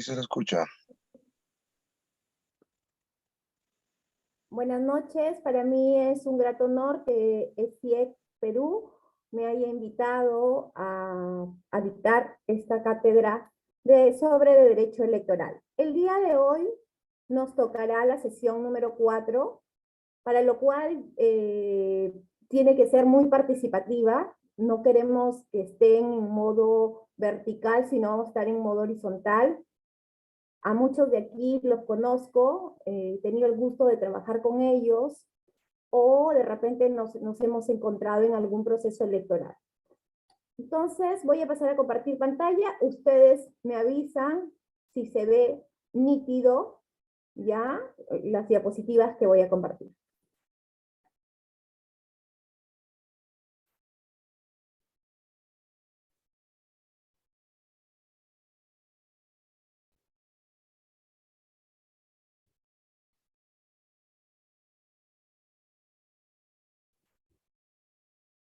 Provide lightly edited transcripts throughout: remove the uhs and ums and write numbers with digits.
Se le escucha. Buenas noches, para mí es un grato honor que ESIEC Perú me haya invitado a dictar esta cátedra sobre Derecho Electoral. El día de hoy nos tocará la sesión número 4, para lo cual tiene que ser muy participativa. No queremos que estén en modo vertical, sino vamos a estar en modo horizontal. A muchos de aquí los conozco, he tenido el gusto de trabajar con ellos, o de repente nos hemos encontrado en algún proceso electoral. Entonces voy a pasar a compartir pantalla, ustedes me avisan si se ve nítido ya las diapositivas que voy a compartir.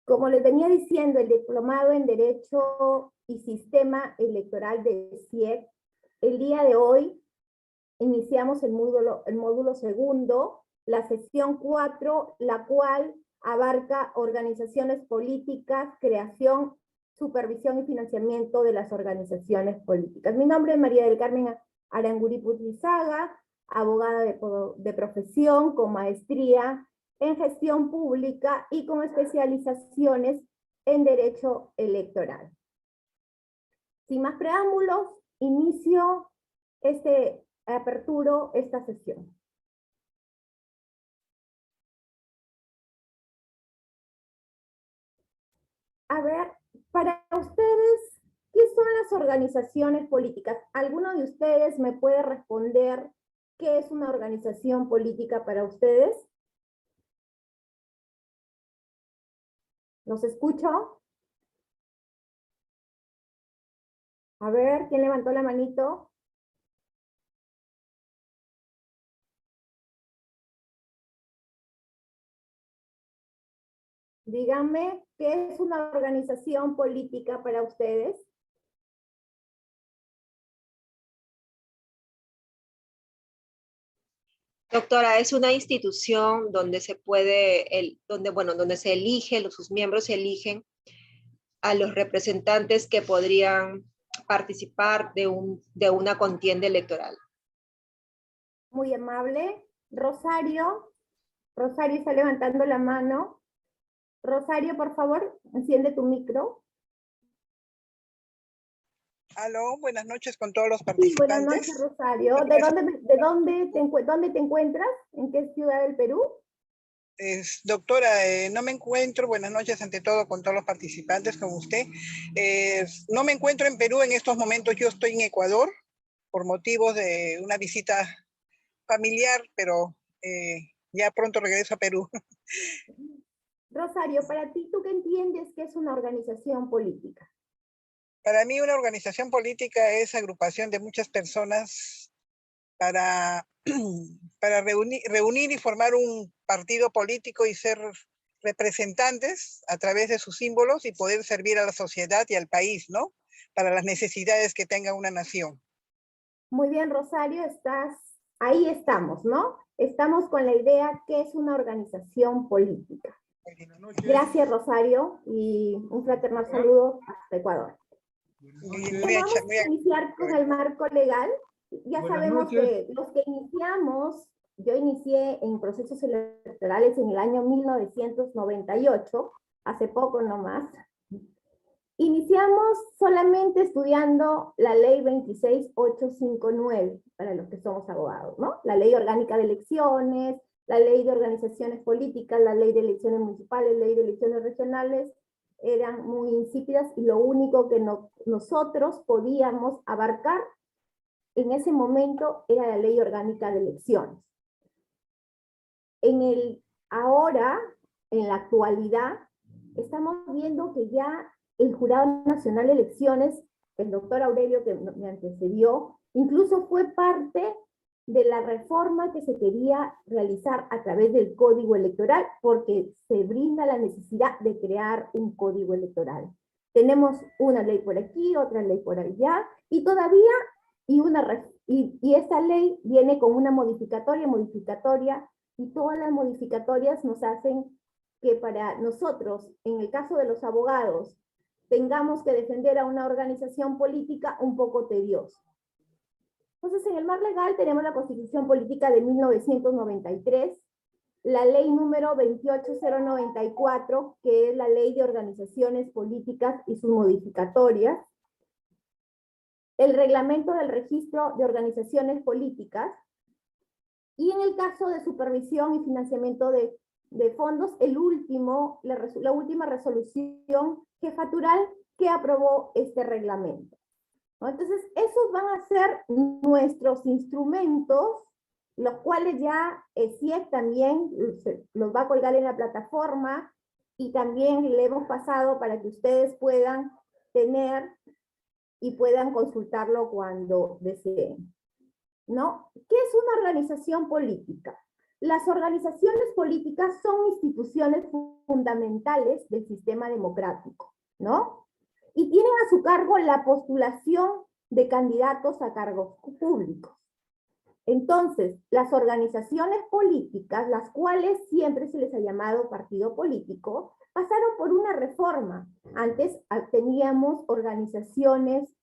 Como les venía diciendo, el diplomado en Derecho y Sistema Electoral de ESIEC, el día de hoy iniciamos el módulo segundo, la sesión 4, la cual abarca organizaciones políticas, creación, supervisión y financiamiento de las organizaciones políticas. Mi nombre es María del Carmen Aranguri Putlizaga, abogada de profesión con maestría en gestión pública y con especializaciones en derecho electoral. Sin más preámbulos, aperturo esta sesión. A ver, para ustedes, ¿qué son las organizaciones políticas? ¿Alguno de ustedes me puede responder qué es una organización política para ustedes? ¿Los escucho? A ver, ¿quién levantó la manito? Díganme, ¿qué es una organización política para ustedes? Doctora, es una institución donde se puede, donde se elige, sus miembros eligen a los representantes que podrían participar de una contienda electoral. Muy amable. Rosario está levantando la mano. Rosario, por favor, enciende tu micro. Aló, buenas noches con todos los Sí, participantes. buenas noches, Rosario. ¿Dónde te encuentras? ¿En qué ciudad del Perú? Doctora, no me encuentro, buenas noches ante todo con todos los participantes, con usted. No me encuentro en Perú en estos momentos, yo estoy en Ecuador por motivos de una visita familiar, pero ya pronto regreso a Perú. Rosario, para ti, ¿tú qué entiendes que es una organización política? Para mí una organización política es agrupación de muchas personas para reunir y formar un partido político y ser representantes a través de sus símbolos y poder servir a la sociedad y al país, ¿no? Para las necesidades que tenga una nación. Muy bien, Rosario, ahí estamos, ¿no? Estamos con la idea que es una organización política. Gracias, Rosario, y un fraternal saludo hasta Ecuador. Vamos a iniciar con el marco legal. Ya sabemos que los que yo inicié en procesos electorales en el año 1998, hace poco nomás. Iniciamos solamente estudiando la ley 26859, para los que somos abogados, ¿no? La ley orgánica de elecciones, la ley de organizaciones políticas, la ley de elecciones municipales, la ley de elecciones regionales, eran muy insípidas y lo único que nosotros podíamos abarcar en ese momento era la ley orgánica de elecciones. Ahora, en la actualidad, estamos viendo que ya el Jurado Nacional de Elecciones, el doctor Aurelio que me antecedió, incluso fue parte de la reforma que se quería realizar a través del Código Electoral, porque se brinda la necesidad de crear un Código Electoral. Tenemos una ley por aquí, otra ley por allá, y todavía y esta ley viene con una modificatoria, y todas las modificatorias nos hacen que para nosotros, en el caso de los abogados, tengamos que defender a una organización política un poco tedioso. Entonces, en el marco legal tenemos la Constitución Política de 1993, la ley número 28094, que es la ley de organizaciones políticas y sus modificatorias, el reglamento del registro de organizaciones políticas, y en el caso de supervisión y financiamiento de fondos, la última resolución jefatural que aprobó este reglamento, ¿no? Entonces, esos van a ser nuestros instrumentos, los cuales ya CIEC también los va a colgar en la plataforma, y también le hemos pasado para que ustedes puedan tener y puedan consultarlo cuando deseen, ¿no? ¿Qué es una organización política? Las organizaciones políticas son instituciones fundamentales del sistema democrático, ¿no? Y tienen a su cargo la postulación de candidatos a cargos públicos. Entonces, las organizaciones políticas, las cuales siempre se les ha llamado partido político, pasaron por una reforma. Antes teníamos organizaciones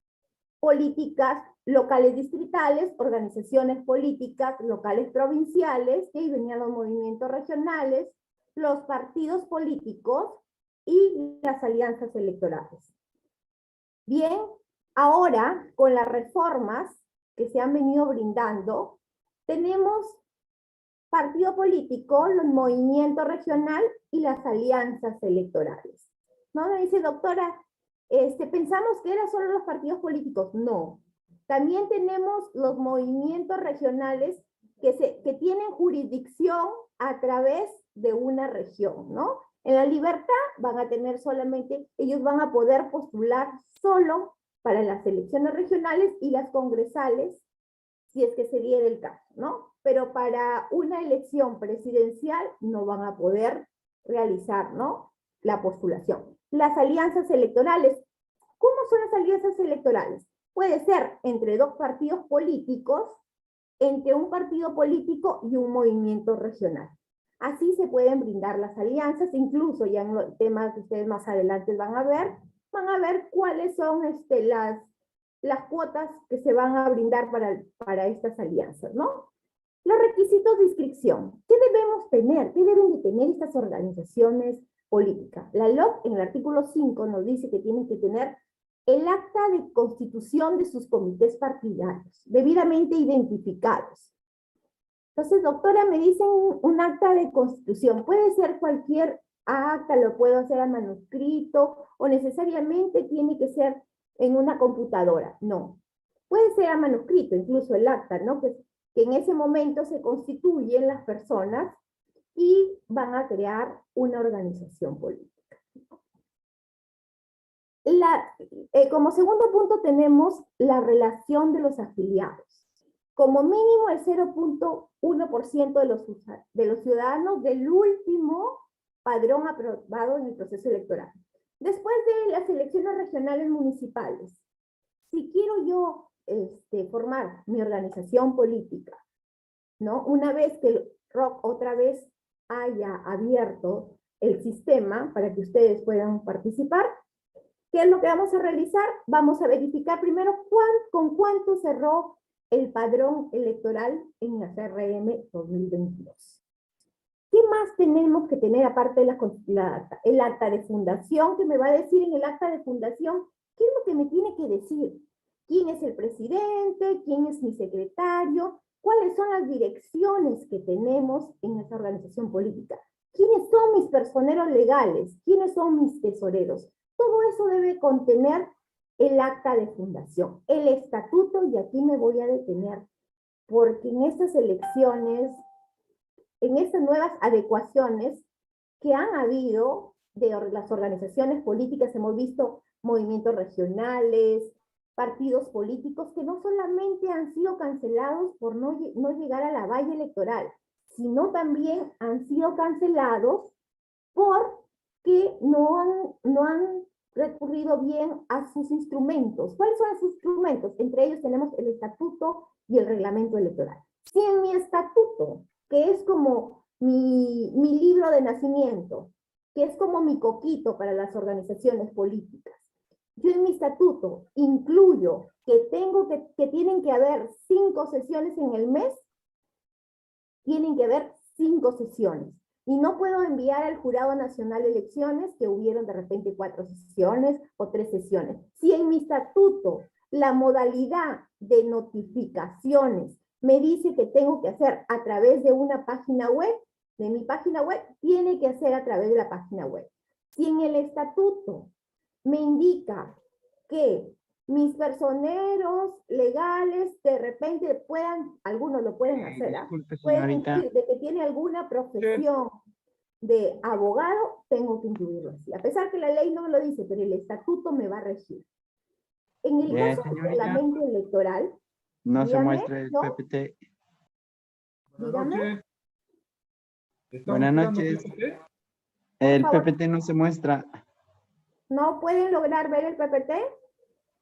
políticas locales distritales, organizaciones políticas locales provinciales, y ahí venían los movimientos regionales, los partidos políticos y las alianzas electorales. Bien, ahora con las reformas que se han venido brindando, tenemos partido político, los movimientos regional y las alianzas electorales. ¿No? Me dice, doctora, pensamos que eran solo los partidos políticos. No. También tenemos los movimientos regionales que tienen jurisdicción a través de una región, ¿no? En La Libertad van a tener solamente, ellos van a poder postular solo para las elecciones regionales y las congresales, si es que se diera el caso, ¿no? Pero para una elección presidencial no van a poder realizar, ¿no?, la postulación. Las alianzas electorales. ¿Cómo son las alianzas electorales? Puede ser entre dos partidos políticos, entre un partido político y un movimiento regional. Así se pueden brindar las alianzas, incluso ya en los temas que ustedes más adelante van a ver cuáles son las cuotas que se van a brindar para estas alianzas, ¿no? Los requisitos de inscripción. ¿Qué debemos tener? ¿Qué deben de tener estas organizaciones políticas? La LOC en el artículo 5 nos dice que tienen que tener el acta de constitución de sus comités partidarios, debidamente identificados. Entonces, doctora, me dicen un acta de constitución. Puede ser cualquier acta, lo puedo hacer a manuscrito, o necesariamente tiene que ser en una computadora. No. Puede ser a manuscrito, incluso el acta, ¿no? Que en ese momento se constituyen las personas y van a crear una organización política. Como segundo punto tenemos la relación de los afiliados. Como mínimo el 0.1% de los ciudadanos del último padrón aprobado en el proceso electoral. Después de las elecciones regionales municipales, si quiero yo formar mi organización política, ¿no?, una vez que el ROC otra vez haya abierto el sistema para que ustedes puedan participar, ¿qué es lo que vamos a realizar? Vamos a verificar primero con cuánto cerró el padrón electoral en la CRM 2022. ¿Qué más tenemos que tener aparte de el acta de fundación? Que me va a decir en el acta de fundación, ¿qué es lo que me tiene que decir? ¿Quién es el presidente? ¿Quién es mi secretario? ¿Cuáles son las direcciones que tenemos en esa organización política? ¿Quiénes son mis personeros legales? ¿Quiénes son mis tesoreros? Todo eso debe contener el acta de fundación, el estatuto, y aquí me voy a detener, porque en estas elecciones, en estas nuevas adecuaciones que han habido de las organizaciones políticas, hemos visto movimientos regionales, partidos políticos que no solamente han sido cancelados por no llegar a la valla electoral, sino también han sido cancelados porque no han recurrido bien a sus instrumentos. ¿Cuáles son sus instrumentos? Entre ellos tenemos el estatuto y el reglamento electoral. Si en mi estatuto, que es como mi libro de nacimiento, que es como mi coquito para las organizaciones políticas, yo en mi estatuto incluyo que tienen que haber 5 sesiones en el mes, tienen que haber 5 sesiones. Y no puedo enviar al Jurado Nacional de Elecciones que hubieron de repente 4 sesiones o 3 sesiones. Si en mi estatuto la modalidad de notificaciones me dice que tengo que hacer a través de una página web, de mi página web, tiene que hacer a través de la página web. Si en el estatuto me indica que mis personeros legales de repente puedan, algunos lo pueden hacer, Disculpe, pueden señorita. incluir de que tiene alguna profesión de abogado, tengo que incluirlo así. A pesar que la ley no me lo dice, pero el estatuto me va a regir. En el caso del Señorita, reglamento electoral, no se dígame, muestra el ¿no? PPT. Dígame. Buenas noches. El PPT no se muestra. ¿No pueden lograr ver el PPT?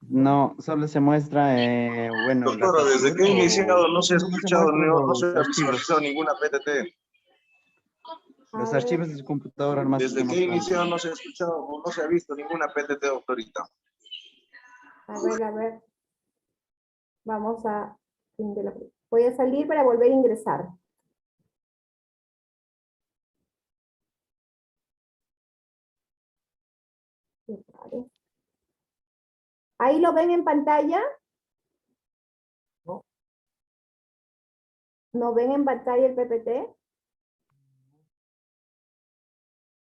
No, solo se muestra, bueno... Doctora, desde que he iniciado no se ha escuchado, no se ha los archivos. visualizado ninguna PTT. Los A ver. archivos de su computadora más Desde que he iniciado no se ha escuchado o no se ha visto ninguna PTT, doctorita. A ver. Vamos a... Voy a salir para volver a ingresar. ¿Ahí lo ven en pantalla? ¿No ven en pantalla el PPT?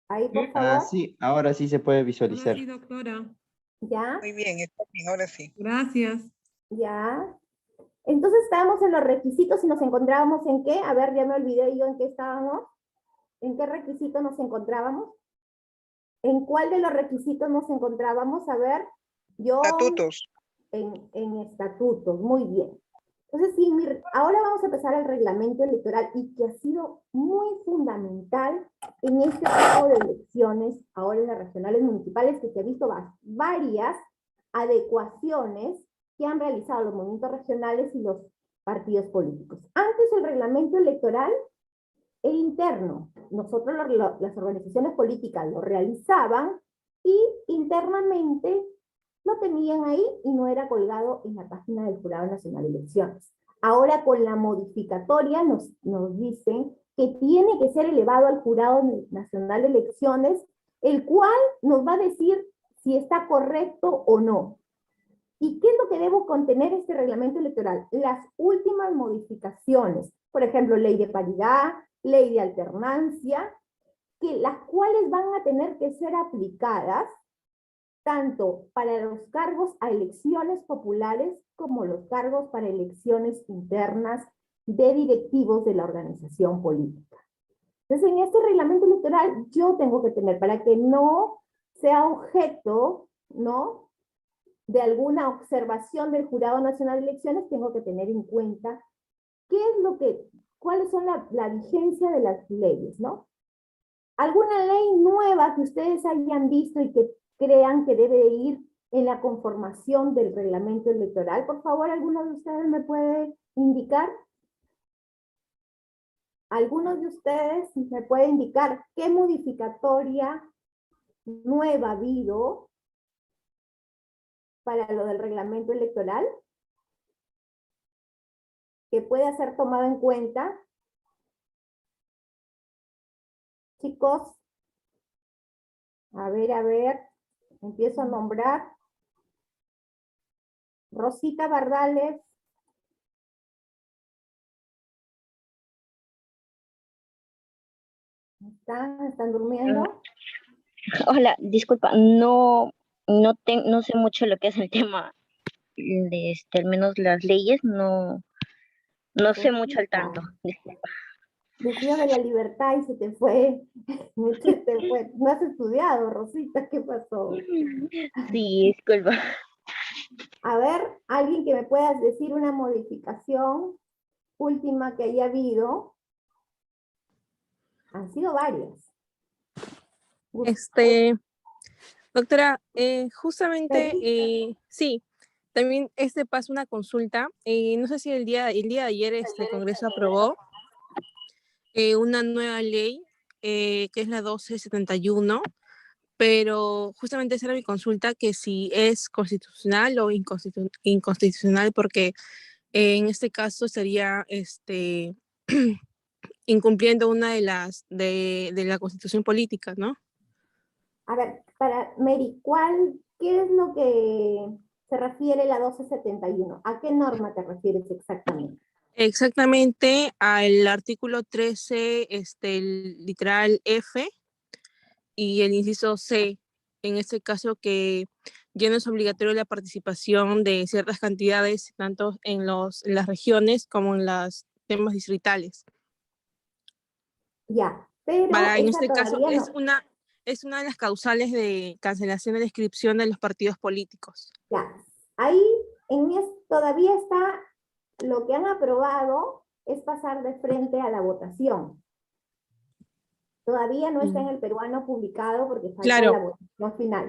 Ahí, por favor. Sí, ahora sí se puede visualizar. Sí, doctora. ¿Ya? Muy bien, está bien, ahora sí. Gracias. ¿Ya? Entonces estábamos en los requisitos y nos encontrábamos en qué. A ver, ya me olvidé yo en qué estábamos. ¿En qué requisito nos encontrábamos? ¿En cuál de los requisitos nos encontrábamos? A ver, yo... Estatutos. En estatutos, muy bien. Entonces, sí, ahora vamos a empezar el reglamento electoral y que ha sido muy fundamental en este tipo de elecciones, ahora en las regionales municipales, que se ha visto varias adecuaciones que han realizado los movimientos regionales y los partidos políticos. Antes el reglamento electoral era interno. Nosotros, las organizaciones políticas, lo realizaban y internamente lo tenían ahí y no era colgado en la página del Jurado Nacional de Elecciones. Ahora con la modificatoria nos dicen que tiene que ser elevado al Jurado Nacional de Elecciones, el cual nos va a decir si está correcto o no. ¿Y qué es lo que debo contener este reglamento electoral? Las últimas modificaciones, por ejemplo, ley de paridad, ley de alternancia, las cuales van a tener que ser aplicadas tanto para los cargos a elecciones populares como los cargos para elecciones internas de directivos de la organización política. Entonces, en este reglamento electoral yo tengo que tener, para que no sea objeto, ¿no?, de alguna observación del Jurado Nacional de Elecciones, tengo que tener en cuenta cuáles son la vigencia de las leyes, ¿no? ¿Alguna ley nueva que ustedes hayan visto y que crean que debe ir en la conformación del reglamento electoral? Por favor, ¿alguno de ustedes me puede indicar? ¿Alguno de ustedes me puede indicar qué modificatoria nueva ha habido para lo del reglamento electoral que pueda ser tomada en cuenta? Chicos, a ver, empiezo a nombrar. Rosita Bardales. ¿Están durmiendo? Hola, disculpa, no sé mucho lo que es el tema de al menos las leyes, no sé mucho al tanto. Disculpa. Decía de la libertad y se te fue. No has estudiado, Rosita, ¿qué pasó? Sí, disculpa. A ver, alguien que me pueda decir una modificación última que haya habido. Han sido varias. Doctora, justamente, Feliz. sí, también pasa una consulta. No sé si el día de ayer el Congreso aprobó una nueva ley, que es la 1271, pero justamente esa era mi consulta, que si es constitucional o inconstitucional, porque en este caso estaría incumpliendo una de la constitución política, ¿no? A ver, para Mary, ¿qué es lo que se refiere la 1271? ¿A qué norma te refieres exactamente? Exactamente al artículo 13, el literal F y el inciso C, en este caso que ya no es obligatorio la participación de ciertas cantidades, tanto en las regiones como en los temas distritales. Ya, pero En esa este caso todavía no. es una de las causales de cancelación de la inscripción de los partidos políticos. Ya, ahí todavía está, lo que han aprobado es pasar de frente a la votación. Todavía no está en el peruano publicado porque falta la Claro, votación final.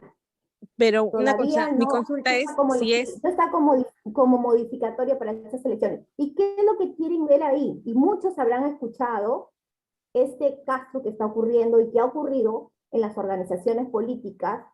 pero una cosa, Todavía mi no consulta es está como, si es, no está como modificatorio para estas elecciones. ¿Y qué es lo que quieren ver ahí? Y muchos habrán escuchado este caso que está ocurriendo y que ha ocurrido en las organizaciones políticas,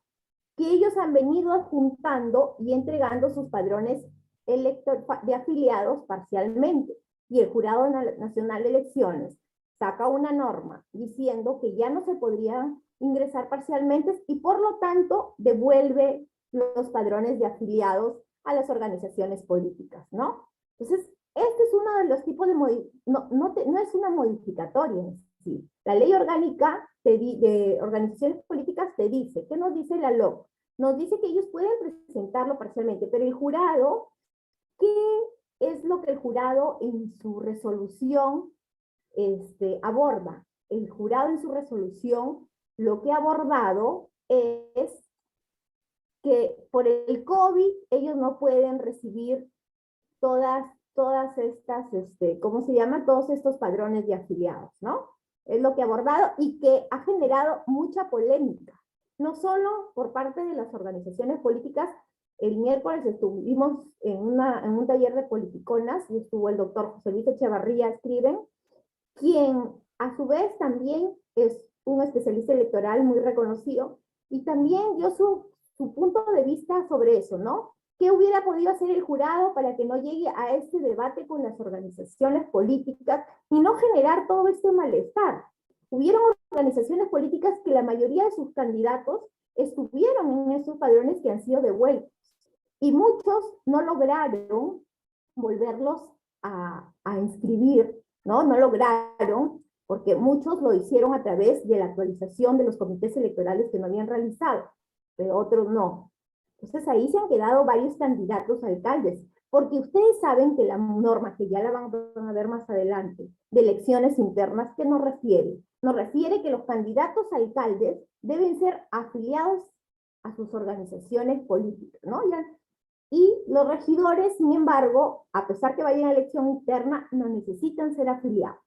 que ellos han venido adjuntando y entregando sus padrones de afiliados parcialmente. Y el Jurado Nacional de Elecciones saca una norma diciendo que ya no se podrían ingresar parcialmente y por lo tanto devuelve los padrones de afiliados a las organizaciones políticas, ¿no? Entonces, este es uno de los tipos de no es una modificatoria en sí. La ley orgánica de organizaciones políticas te dice, ¿qué nos dice la LOC? Nos dice que ellos pueden presentarlo parcialmente, pero el jurado, ¿qué es lo que el jurado en su resolución aborda? El jurado en su resolución lo que ha abordado es que por el COVID ellos no pueden recibir todas estas, ¿cómo se llama? Todos estos padrones de afiliados, ¿no? Es lo que ha abordado y que ha generado mucha polémica, no solo por parte de las organizaciones políticas. El miércoles estuvimos en un taller de politiconas y estuvo el doctor José Luis Echevarría Escriben, quien a su vez también es un especialista electoral muy reconocido y también dio su punto de vista sobre eso, ¿no? ¿Qué hubiera podido hacer el jurado para que no llegue a este debate con las organizaciones políticas y no generar todo este malestar? Hubieron organizaciones políticas que la mayoría de sus candidatos estuvieron en esos padrones que han sido devueltos y muchos no lograron volverlos a inscribir, ¿no? No lograron, porque muchos lo hicieron a través de la actualización de los comités electorales que no habían realizado, pero otros no. Entonces ahí se han quedado varios candidatos a alcaldes, porque ustedes saben que la norma, que ya la van a ver más adelante, de elecciones internas, ¿qué nos refiere? Nos refiere que los candidatos a alcaldes deben ser afiliados a sus organizaciones políticas, ¿no? Y los regidores, sin embargo, a pesar que vayan a elección interna, no necesitan ser afiliados,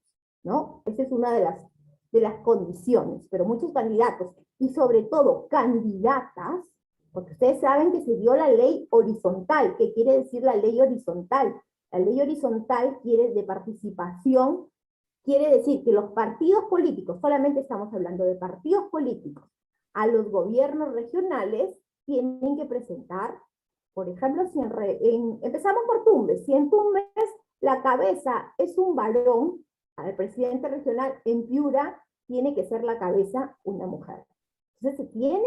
¿no? Esa es una de las condiciones, pero muchos candidatos, y sobre todo candidatas, porque ustedes saben que se dio la ley horizontal. ¿Qué quiere decir la ley horizontal? La ley horizontal de participación, quiere decir que los partidos políticos, solamente estamos hablando de partidos políticos, a los gobiernos regionales tienen que presentar, por ejemplo, empezamos por Tumbes, si en Tumbes la cabeza es un varón, al presidente regional en Piura tiene que ser la cabeza una mujer. Entonces se tiene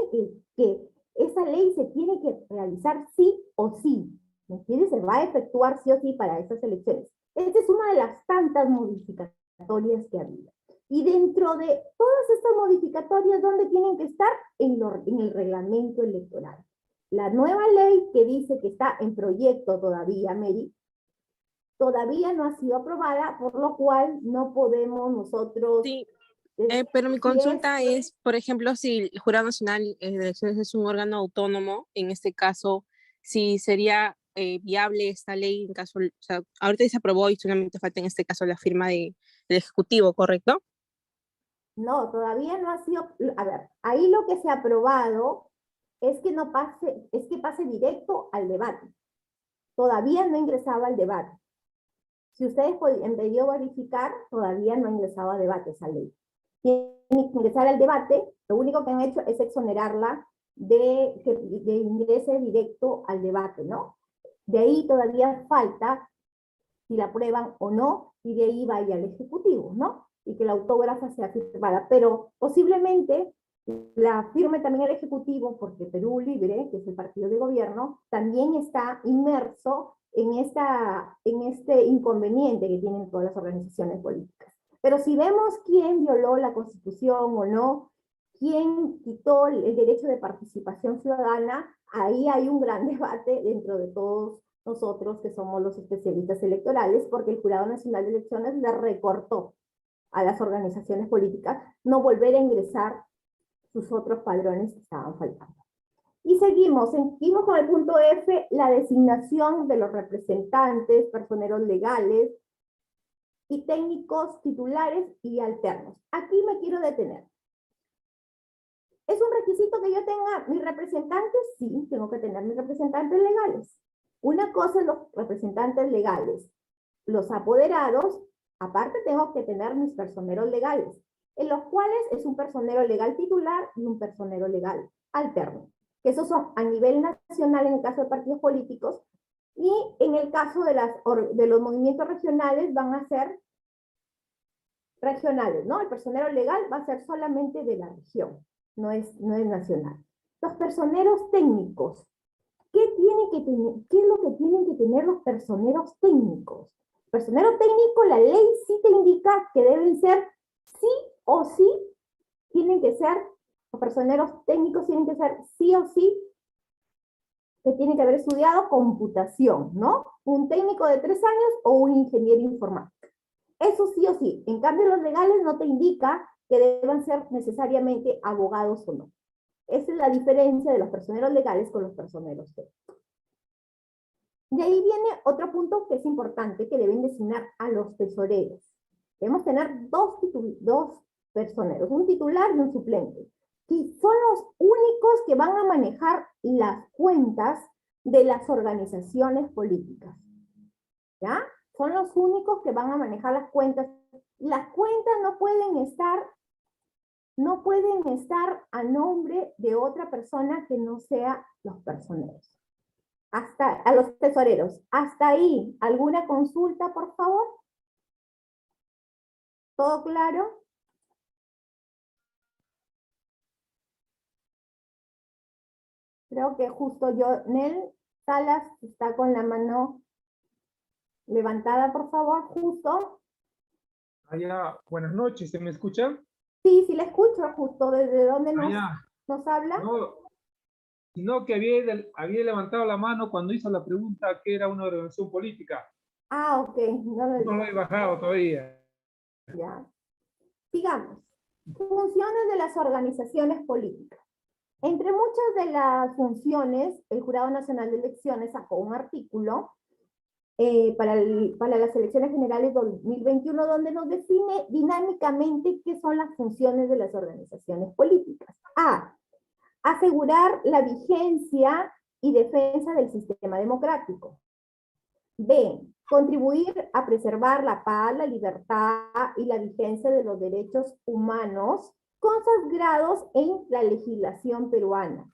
esa ley se tiene que realizar sí o sí, ¿me entiendes? Se va a efectuar sí o sí para esas elecciones. Esta es una de las tantas modificatorias que ha habido. Y dentro de todas estas modificatorias, ¿dónde tienen que estar? En el reglamento electoral. La nueva ley que dice que está en proyecto todavía, Mary, todavía no ha sido aprobada, por lo cual no podemos nosotros... Sí, pero mi consulta es, por ejemplo, si el Jurado Nacional de Elecciones es un órgano autónomo, en este caso, si sería viable esta ley en caso, o sea, ahorita se aprobó y solamente falta en este caso la firma del Ejecutivo, ¿correcto? No, todavía no ha sido, a ver, ahí lo que se ha aprobado es que pase directo al debate. Todavía no ingresaba al debate. Si ustedes han podido verificar, todavía no ha ingresado a debate esa ley. Tiene que ingresar al debate, lo único que han hecho es exonerarla de ingrese directo al debate, ¿no? De ahí todavía falta si la aprueban o no, y de ahí vaya al Ejecutivo, ¿no? Y que la autógrafa sea firmada. Pero posiblemente la firme también el Ejecutivo, porque Perú Libre, que es el partido de gobierno, también está inmerso en este inconveniente que tienen todas las organizaciones políticas. Pero si vemos quién violó la Constitución o no, quién quitó el derecho de participación ciudadana, ahí hay un gran debate dentro de todos nosotros que somos los especialistas electorales, porque el Jurado Nacional de Elecciones le recortó a las organizaciones políticas no volver a ingresar sus otros padrones que estaban faltando. Y seguimos con el punto F, la designación de los representantes, personeros legales y técnicos titulares y alternos. Aquí me quiero detener. ¿Es un requisito que yo tenga mis representantes? Sí, tengo que tener mis representantes legales. Una cosa es los representantes legales. Los apoderados, aparte tengo que tener mis personeros legales, en los cuales es un personero legal titular y un personero legal alterno. Esos son a nivel nacional en el caso de partidos políticos, y en el caso de los movimientos regionales van a ser regionales, ¿no? El personero legal va a ser solamente de la región, no es nacional. Los personeros técnicos, ¿qué es lo que tienen que tener los personeros técnicos? Personero técnico, la ley sí te indica que deben ser sí o sí, los personeros técnicos tienen que ser sí o sí, que tienen que haber estudiado computación, ¿no? Un técnico de 3 años o un ingeniero informático. Eso sí o sí. En cambio, los legales no te indica que deban ser necesariamente abogados o no. Esa es la diferencia de los personeros legales con los personeros técnicos. De ahí viene otro punto que es importante, que deben designar a los tesoreros. Debemos tener dos personeros, un titular y un suplente, que son los únicos que van a manejar las cuentas de las organizaciones políticas. ¿Ya? Son los únicos que van a manejar las cuentas. Las cuentas no pueden estar a nombre de otra persona que no sea los personeros. A los tesoreros. Hasta ahí, ¿alguna consulta, por favor? ¿Todo claro? Creo que justo Nel Salas está con la mano levantada, por favor, justo. Buenas noches, ¿se me escucha? Sí, sí la escucho, justo. ¿Desde dónde nos habla? No, sino que había levantado la mano cuando hizo la pregunta que era una organización política. Ah, ok. No lo he bajado todavía. Ya. Sigamos. Funciones de las organizaciones políticas. Entre muchas de las funciones, el Jurado Nacional de Elecciones sacó un artículo para las elecciones generales 2021, donde nos define dinámicamente qué son las funciones de las organizaciones políticas. A, asegurar la vigencia y defensa del sistema democrático. B, contribuir a preservar la paz, la libertad y la vigencia de los derechos humanos consagrados en la legislación peruana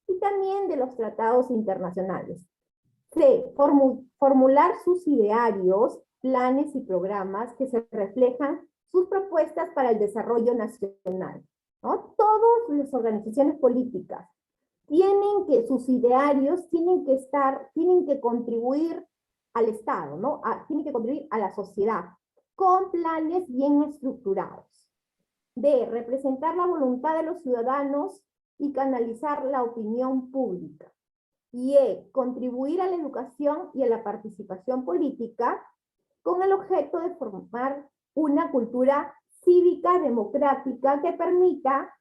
y también de los tratados internacionales. C, formular sus idearios, planes y programas que se reflejan sus propuestas para el desarrollo nacional, ¿no? Todas las organizaciones políticas sus idearios tienen que contribuir al Estado, ¿no? Tienen que contribuir a la sociedad con planes bien estructurados. D, representar la voluntad de los ciudadanos y canalizar la opinión pública. Y E, contribuir a la educación y a la participación política con el objeto de formar una cultura cívica democrática que permita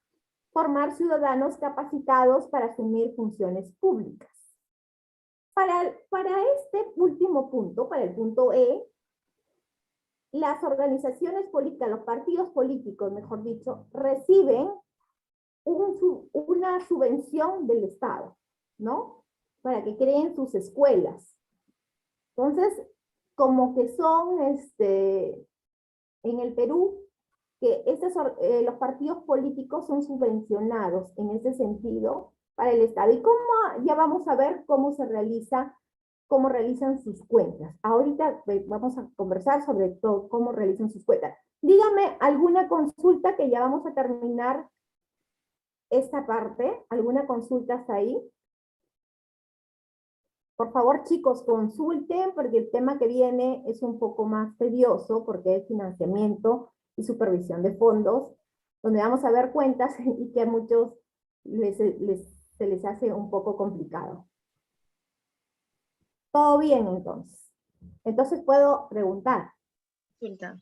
formar ciudadanos capacitados para asumir funciones públicas. Para este último punto, para el punto E, las organizaciones políticas, los partidos políticos, mejor dicho, reciben una subvención del Estado, ¿no? Para que creen sus escuelas. Entonces, como que son, en el Perú, que los partidos políticos son subvencionados en ese sentido para el Estado. Y ya vamos a ver cómo realizan sus cuentas. Ahorita vamos a conversar sobre todo cómo realizan sus cuentas. Dígame alguna consulta, que ya vamos a terminar esta parte. ¿Alguna consulta hasta ahí? Por favor, chicos, consulten, porque el tema que viene es un poco más tedioso, porque es financiamiento y supervisión de fondos, donde vamos a ver cuentas y que a muchos se les hace un poco complicado. Todo bien, entonces. Entonces puedo preguntar. Consulta.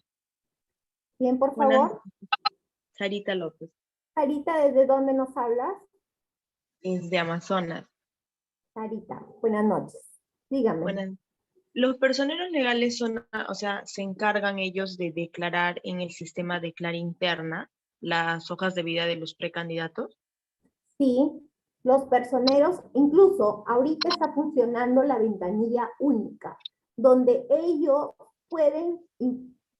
Bien, por Buenas favor. noches. Sarita López, Sarita, ¿desde dónde nos hablas? desde Amazonas. Sarita, buenas noches. Dígame. Buenas. Los personeros legales son, o sea, se encargan ellos de declarar en el sistema de Clara Interna las hojas de vida de los precandidatos. Sí, los personeros, incluso ahorita está funcionando la ventanilla única, donde ellos pueden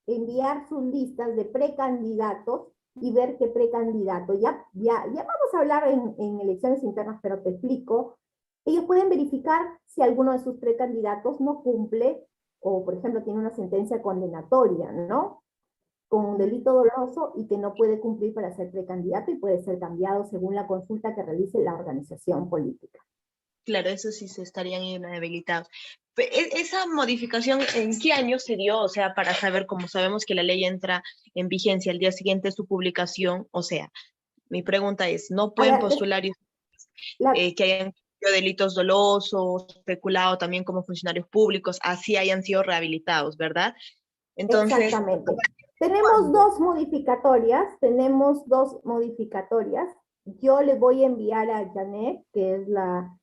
enviar sus listas de precandidatos y ver qué precandidato. Ya vamos a hablar en elecciones internas, pero te explico. Ellos pueden verificar si alguno de sus precandidatos no cumple, o por ejemplo tiene una sentencia condenatoria, ¿no? Con un delito doloso y que no puede cumplir para ser precandidato y puede ser cambiado según la consulta que realice la organización política. Claro, eso sí se estarían inhabilitados. ¿Esa modificación en qué año se dio? O sea, para saber, como sabemos que la ley entra en vigencia al día siguiente de su publicación, o sea, mi pregunta es, ¿no pueden postular que hayan cometido delitos dolosos, especulado también como funcionarios públicos, así hayan sido rehabilitados, ¿verdad? Entonces, exactamente. Tenemos dos modificatorias. Yo le voy a enviar a Janet, que es la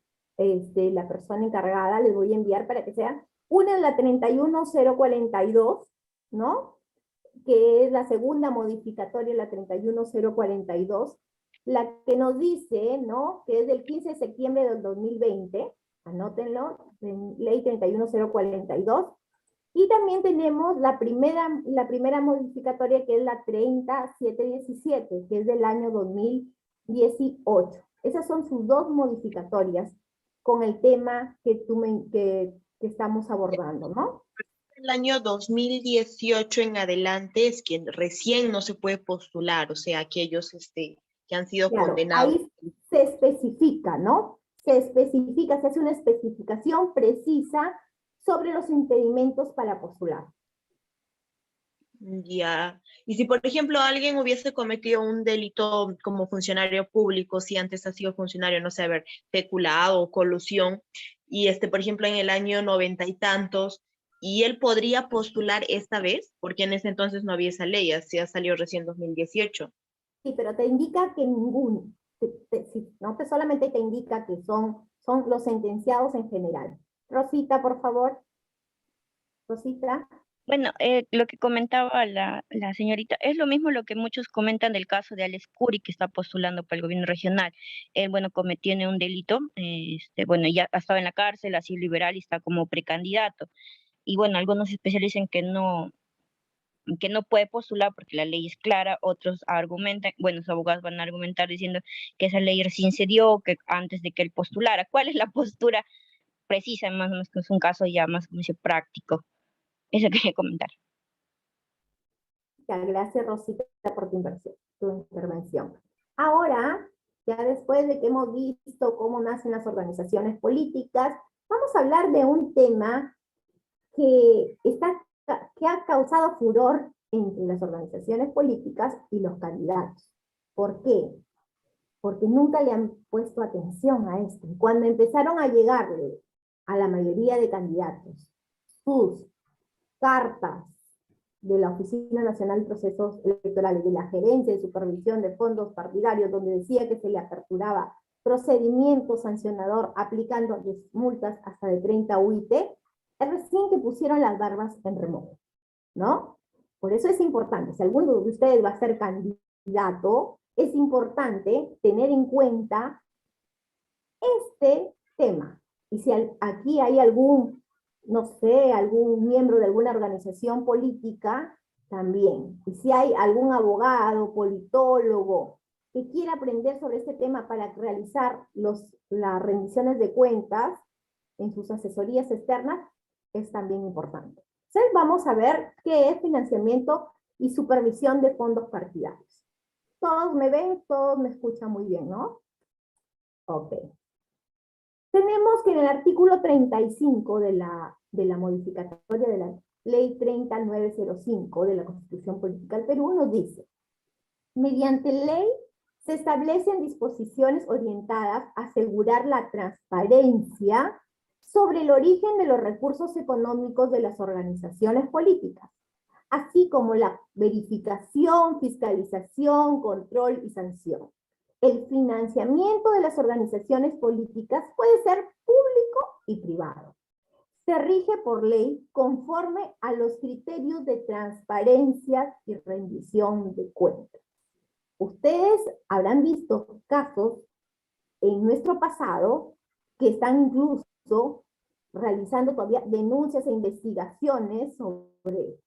persona encargada, le voy a enviar para que sea, una en la 31042, ¿no? Que es la segunda modificatoria, la 31042, la que nos dice, ¿no? Que es del 15 de septiembre del 2020, anótenlo, ley 31042, y también tenemos la primera modificatoria, que es la 30717, que es del año 2018. Esas son sus dos modificatorias con el tema que estamos abordando, ¿no? El año 2018 en adelante es quien recién no se puede postular, o sea, aquellos que han sido condenados. Ahí se especifica, ¿no? Se hace una especificación precisa sobre los impedimentos para postular. Ya. Y si, por ejemplo, alguien hubiese cometido un delito como funcionario público, si antes ha sido funcionario, no sé, haber peculado o colusión, y por ejemplo, en el año 90 y tantos, y él podría postular esta vez, porque en ese entonces no había esa ley, así ha salido recién 2018. Sí, pero te indica que ninguno, no solamente te indica que son los sentenciados en general. Rosita, por favor. Rosita. Bueno, lo que comentaba la señorita, es lo mismo lo que muchos comentan del caso de Alex Curi, que está postulando para el gobierno regional. Él, bueno, tiene un delito, bueno, ya estaba en la cárcel, así liberal, y está como precandidato. Y bueno, algunos especialistas dicen que no puede postular porque la ley es clara, otros argumentan, bueno, los abogados van a argumentar diciendo que esa ley recién se dio, que antes de que él postulara. ¿Cuál es la postura precisa? Más o menos que es un caso ya más, como dice, práctico. Eso quería comentar. Gracias, Rosita, por tu intervención. Ahora, ya después de que hemos visto cómo nacen las organizaciones políticas, vamos a hablar de un tema que ha causado furor entre las organizaciones políticas y los candidatos. ¿Por qué? Porque nunca le han puesto atención a esto. Cuando empezaron a llegarle a la mayoría de candidatos sus cartas de la Oficina Nacional de Procesos Electorales, de la Gerencia de Supervisión de Fondos Partidarios, donde decía que se le aperturaba procedimiento sancionador aplicando multas hasta de 30 UIT, es recién que pusieron las barbas en remojo, ¿no? Por eso es importante, si alguno de ustedes va a ser candidato candidato, es importante tener en cuenta este tema. Y si aquí hay algún, no sé, algún miembro de alguna organización política, también. Y si hay algún abogado, politólogo, que quiera aprender sobre este tema para realizar las rendiciones de cuentas en sus asesorías externas, es también importante. Entonces vamos a ver qué es financiamiento y supervisión de fondos partidarios. Todos me ven, todos me escuchan muy bien, ¿no? Ok. Tenemos que en el artículo 35 de la modificatoria de la Ley 30905 de la Constitución Política del Perú nos dice: mediante ley se establecen disposiciones orientadas a asegurar la transparencia sobre el origen de los recursos económicos de las organizaciones políticas, así como la verificación, fiscalización, control y sanción. El financiamiento de las organizaciones políticas puede ser público y privado. Se rige por ley conforme a los criterios de transparencia y rendición de cuentas. Ustedes habrán visto casos en nuestro pasado que están incluso realizando todavía denuncias e investigaciones sobre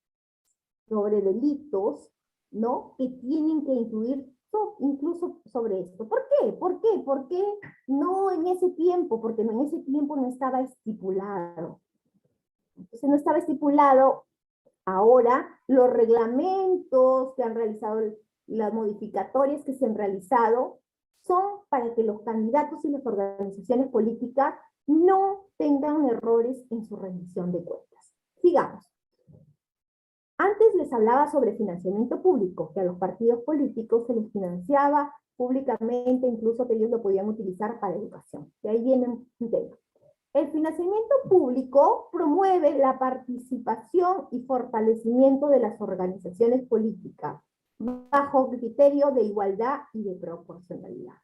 delitos, ¿no? Que tienen que incluir incluso sobre esto. ¿Por qué? ¿Por qué? ¿Por qué no en ese tiempo? Porque en ese tiempo no estaba estipulado. Entonces no estaba estipulado. Ahora los reglamentos que han realizado, las modificatorias que se han realizado, son para que los candidatos y las organizaciones políticas no tengan errores en su rendición de cuentas. Sigamos. Antes les hablaba sobre financiamiento público, que a los partidos políticos se les financiaba públicamente, incluso que ellos lo podían utilizar para educación. De ahí viene un tema. El financiamiento público promueve la participación y fortalecimiento de las organizaciones políticas bajo criterio de igualdad y de proporcionalidad.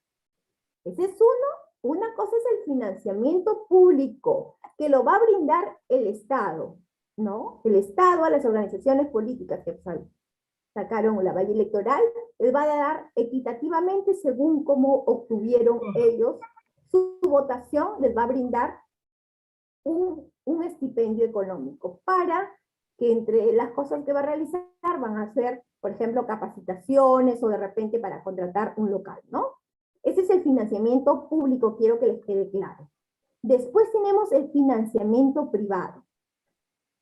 Ese es uno. Una cosa es el financiamiento público, que lo va a brindar el Estado, ¿no? El Estado a las organizaciones políticas que sacaron la valla electoral, les va a dar equitativamente según cómo obtuvieron ellos su votación, les va a brindar un estipendio económico para que entre las cosas que va a realizar van a ser, por ejemplo, capacitaciones o de repente para contratar un local, ¿no? Ese es el financiamiento público, quiero que les quede claro. Después tenemos el financiamiento privado.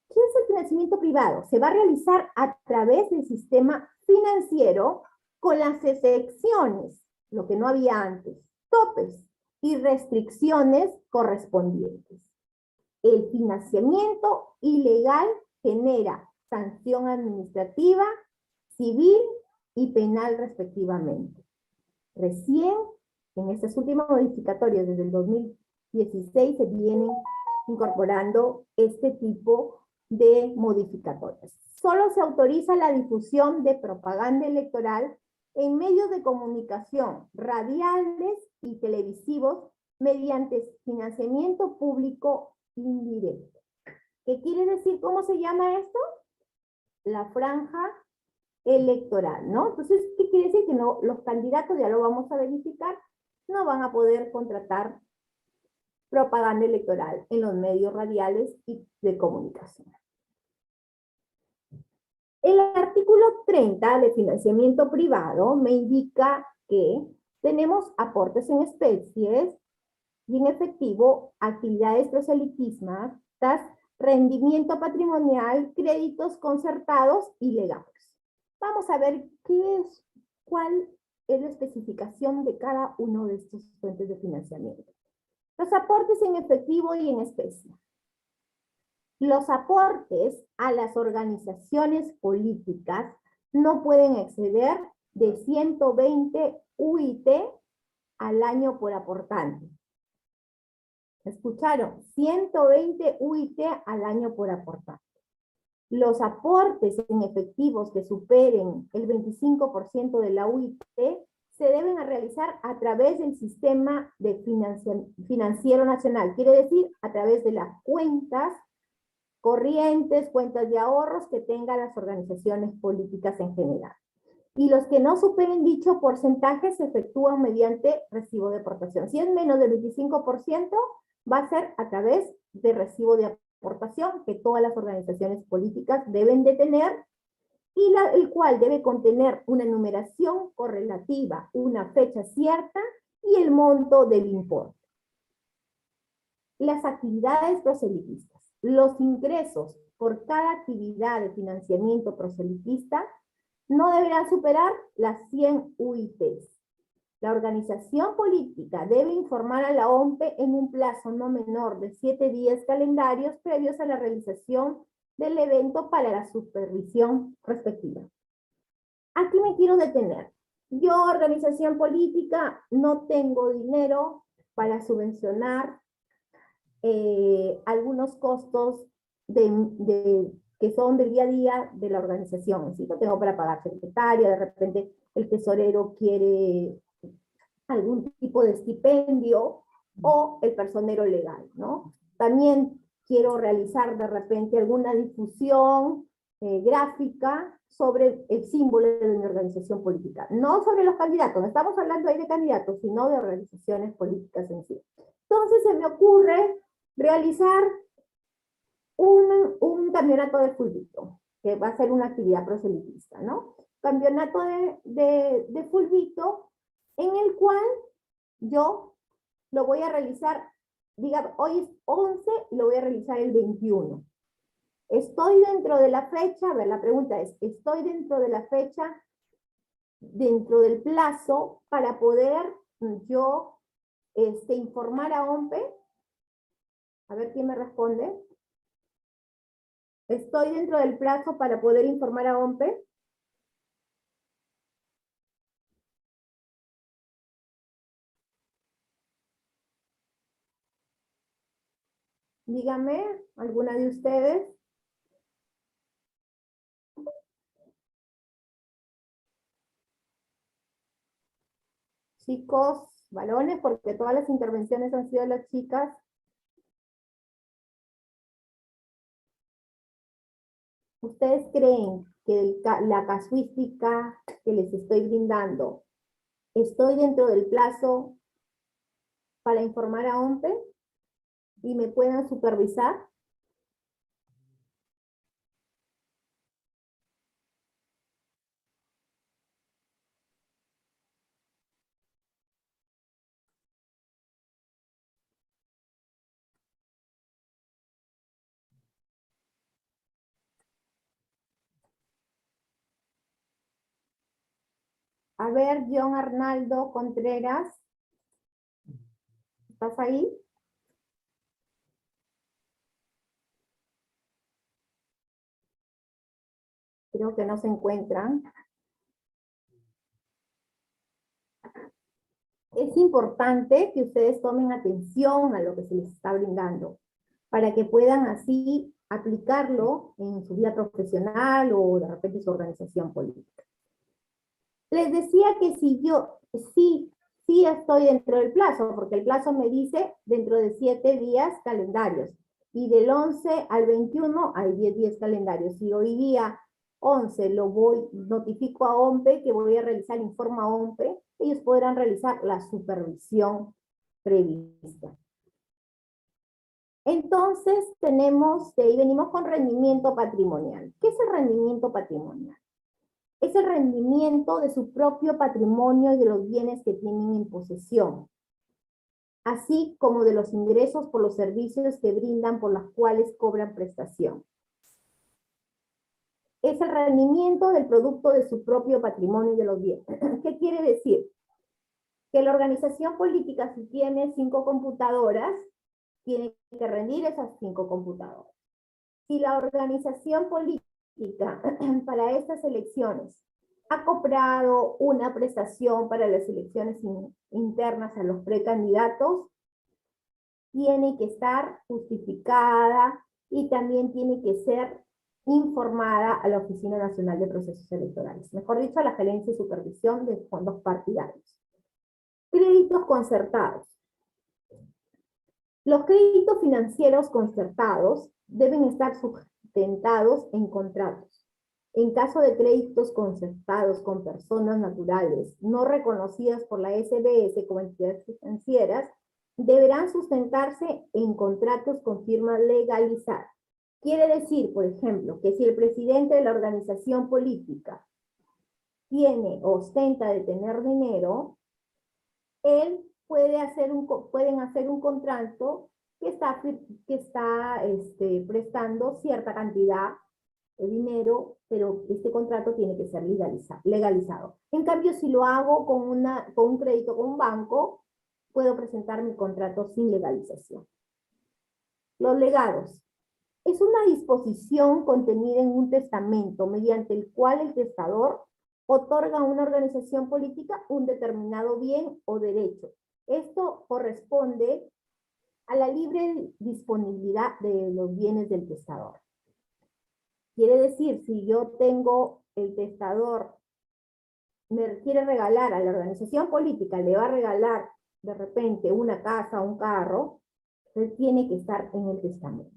¿Qué es el financiamiento privado? Se va a realizar a través del sistema financiero con las excepciones, lo que no había antes, topes y restricciones correspondientes. El financiamiento ilegal genera sanción administrativa, civil y penal respectivamente. Recién, en estas últimas modificatorias desde el 2016, se vienen incorporando este tipo de modificatorias. Solo se autoriza la difusión de propaganda electoral en medios de comunicación radiales y televisivos mediante financiamiento público indirecto. ¿Qué quiere decir? ¿Cómo se llama esto? La franja electoral, ¿no? Entonces, ¿qué quiere decir? Que no, los candidatos, ya lo vamos a verificar, no van a poder contratar propaganda electoral en los medios radiales y de comunicación. El artículo 30 de financiamiento privado me indica que tenemos aportes en especies y en efectivo, actividades proselitistas, rendimiento patrimonial, créditos concertados y legados. Vamos a ver cuál es la especificación de cada uno de estos fuentes de financiamiento. Los aportes en efectivo y en especie. Los aportes a las organizaciones políticas no pueden exceder de 120 UIT al año por aportante. ¿Escucharon? 120 UIT al año por aportante. Los aportes en efectivos que superen el 25% de la UIT se deben realizar a través del sistema de financiero nacional. Quiere decir, a través de las cuentas corrientes, cuentas de ahorros que tengan las organizaciones políticas en general. y los que no superen dicho porcentaje se efectúan mediante recibo de aportación. Si es menos del 25%, va a ser a través de recibo de aportación que todas las organizaciones políticas deben de tener, y el cual debe contener una numeración correlativa, una fecha cierta y el monto del importe. Las actividades proselitistas. Los ingresos por cada actividad de financiamiento proselitista no deberán superar las 100 UITs. La organización política debe informar a la OMPE en un plazo no menor de 7 días calendarios previos a la realización del evento para la supervisión respectiva. Aquí me quiero detener. Yo, organización política, no tengo dinero para subvencionar algunos costos que son del día a día de la organización. Si no tengo para pagar secretaria, de repente el tesorero quiere algún tipo de estipendio, o el personero legal, ¿no? También quiero realizar de repente alguna difusión gráfica sobre el símbolo de mi organización política. No sobre los candidatos, no estamos hablando ahí de candidatos, sino de organizaciones políticas en sí. Entonces se me ocurre realizar un campeonato de fulbito, que va a ser una actividad proselitista, ¿no? Campeonato de fulbito, en el cual yo lo voy a realizar, diga, hoy es 11 y lo voy a realizar el 21. ¿Estoy dentro de la fecha? A ver, la pregunta es, ¿estoy dentro de la fecha, dentro del plazo, para poder yo informar a OMPE? A ver quién me responde. ¿Estoy dentro del plazo para poder informar a OMPE? Dígame, ¿alguna de ustedes? Chicos, varones, porque todas las intervenciones han sido las chicas. ¿Ustedes creen que la casuística que les estoy brindando, estoy dentro del plazo para informar a OMPE y me puedan supervisar? A ver, John Arnaldo Contreras, ¿estás ahí? Creo que no se encuentran. Es importante que ustedes tomen atención a lo que se les está brindando, para que puedan así aplicarlo en su vida profesional o de repente su organización política. Les decía que si yo, sí estoy dentro del plazo, porque el plazo me dice dentro de 7 días calendarios, y del 11 al 21 hay 10 días calendarios. Si hoy día 11 notifico a OMPE que voy a realizar, informa a OMPE, ellos podrán realizar la supervisión prevista. Entonces tenemos, de ahí venimos con rendimiento patrimonial. ¿Qué es el rendimiento patrimonial? Es el rendimiento de su propio patrimonio y de los bienes que tienen en posesión, así como de los ingresos por los servicios que brindan, por los cuales cobran prestación. Es el rendimiento del producto de su propio patrimonio y de los bienes. ¿Qué quiere decir? Que la organización política, si tiene 5 computadoras, tiene que rendir esas 5 computadoras. Si la organización política para estas elecciones ha comprado una prestación para las elecciones internas a los precandidatos, tiene que estar justificada y también tiene que ser informada a la Oficina Nacional de Procesos Electorales, mejor dicho, a la Gerencia y Supervisión de Fondos Partidarios. Créditos concertados. Los créditos financieros concertados deben estar sustentados en contratos en caso de créditos concertados con personas naturales no reconocidas por la SBS como entidades financieras, deberán sustentarse en contratos con firma legalizada. Quiere decir, por ejemplo, que si el presidente de la organización política ostenta de tener dinero, él pueden hacer un contrato que está prestando cierta cantidad de dinero, pero este contrato tiene que ser legalizado. En cambio, si lo hago con un crédito con un banco, puedo presentar mi contrato sin legalización. Los legados. Es una disposición contenida en un testamento mediante el cual el testador otorga a una organización política un determinado bien o derecho. Esto corresponde a la libre disponibilidad de los bienes del testador. Quiere decir, si yo tengo, el testador me quiere regalar a la organización política, le va a regalar de repente una casa, un carro, él tiene que estar en el testamento.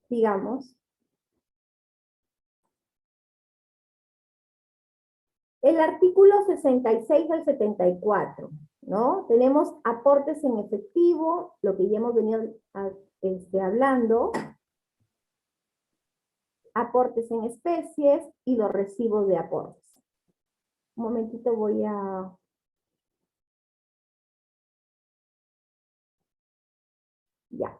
Digamos, el artículo 66 al 74, ¿no? Tenemos aportes en efectivo, lo que ya hemos venido hablando, aportes en especies y los recibos de aportes. Un momentito voy a... Ya.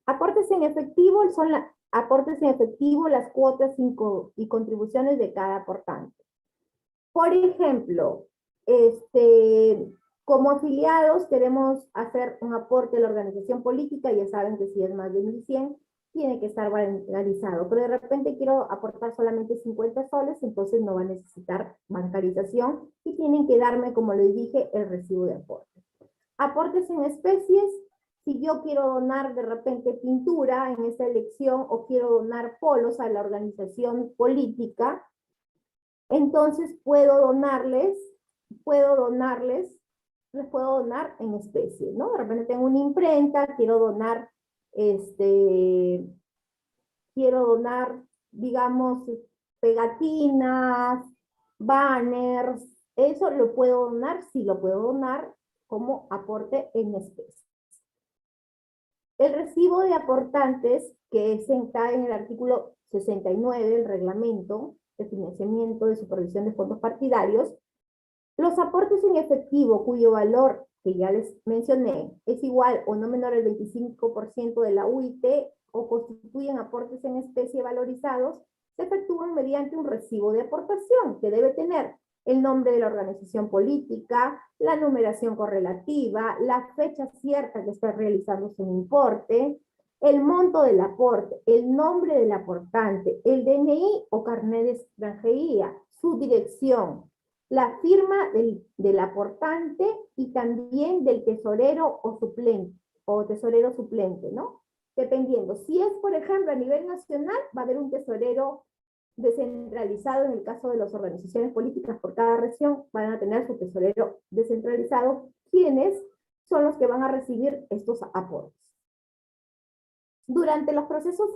Aportes en efectivo son aportes en efectivo, las cuotas y contribuciones de cada aportante. Por ejemplo, como afiliados queremos hacer un aporte a la organización política, ya saben que si es más de 1.100, tiene que estar bancarizado, pero de repente quiero aportar solamente 50 soles, entonces no va a necesitar bancarización y tienen que darme, como les dije, el recibo de aporte. Aportes en especies, si yo quiero donar de repente pintura en esta elección o quiero donar polos a la organización política, entonces les puedo donar en especie, ¿no? De repente tengo una imprenta, quiero donar, digamos, pegatinas, banners, eso lo puedo donar, sí lo puedo donar como aporte en especie. El recibo de aportantes, que está en el artículo 69 del reglamento de financiamiento de supervisión de fondos partidarios, los aportes en efectivo cuyo valor, que ya les mencioné, es igual o no menor al 25% de la UIT o constituyen aportes en especie valorizados, se efectúan mediante un recibo de aportación que debe tener el nombre de la organización política, la numeración correlativa, la fecha cierta que está realizándose un importe, el monto del aporte, el nombre del aportante, el DNI o carnet de extranjería, su dirección, la firma del aportante y también del tesorero o suplente, o tesorero suplente, ¿no? Dependiendo. Si es, por ejemplo, a nivel nacional, va a haber un tesorero descentralizado. En el caso de las organizaciones políticas por cada región, van a tener su tesorero descentralizado, quienes son los que van a recibir estos aportes. Durante los procesos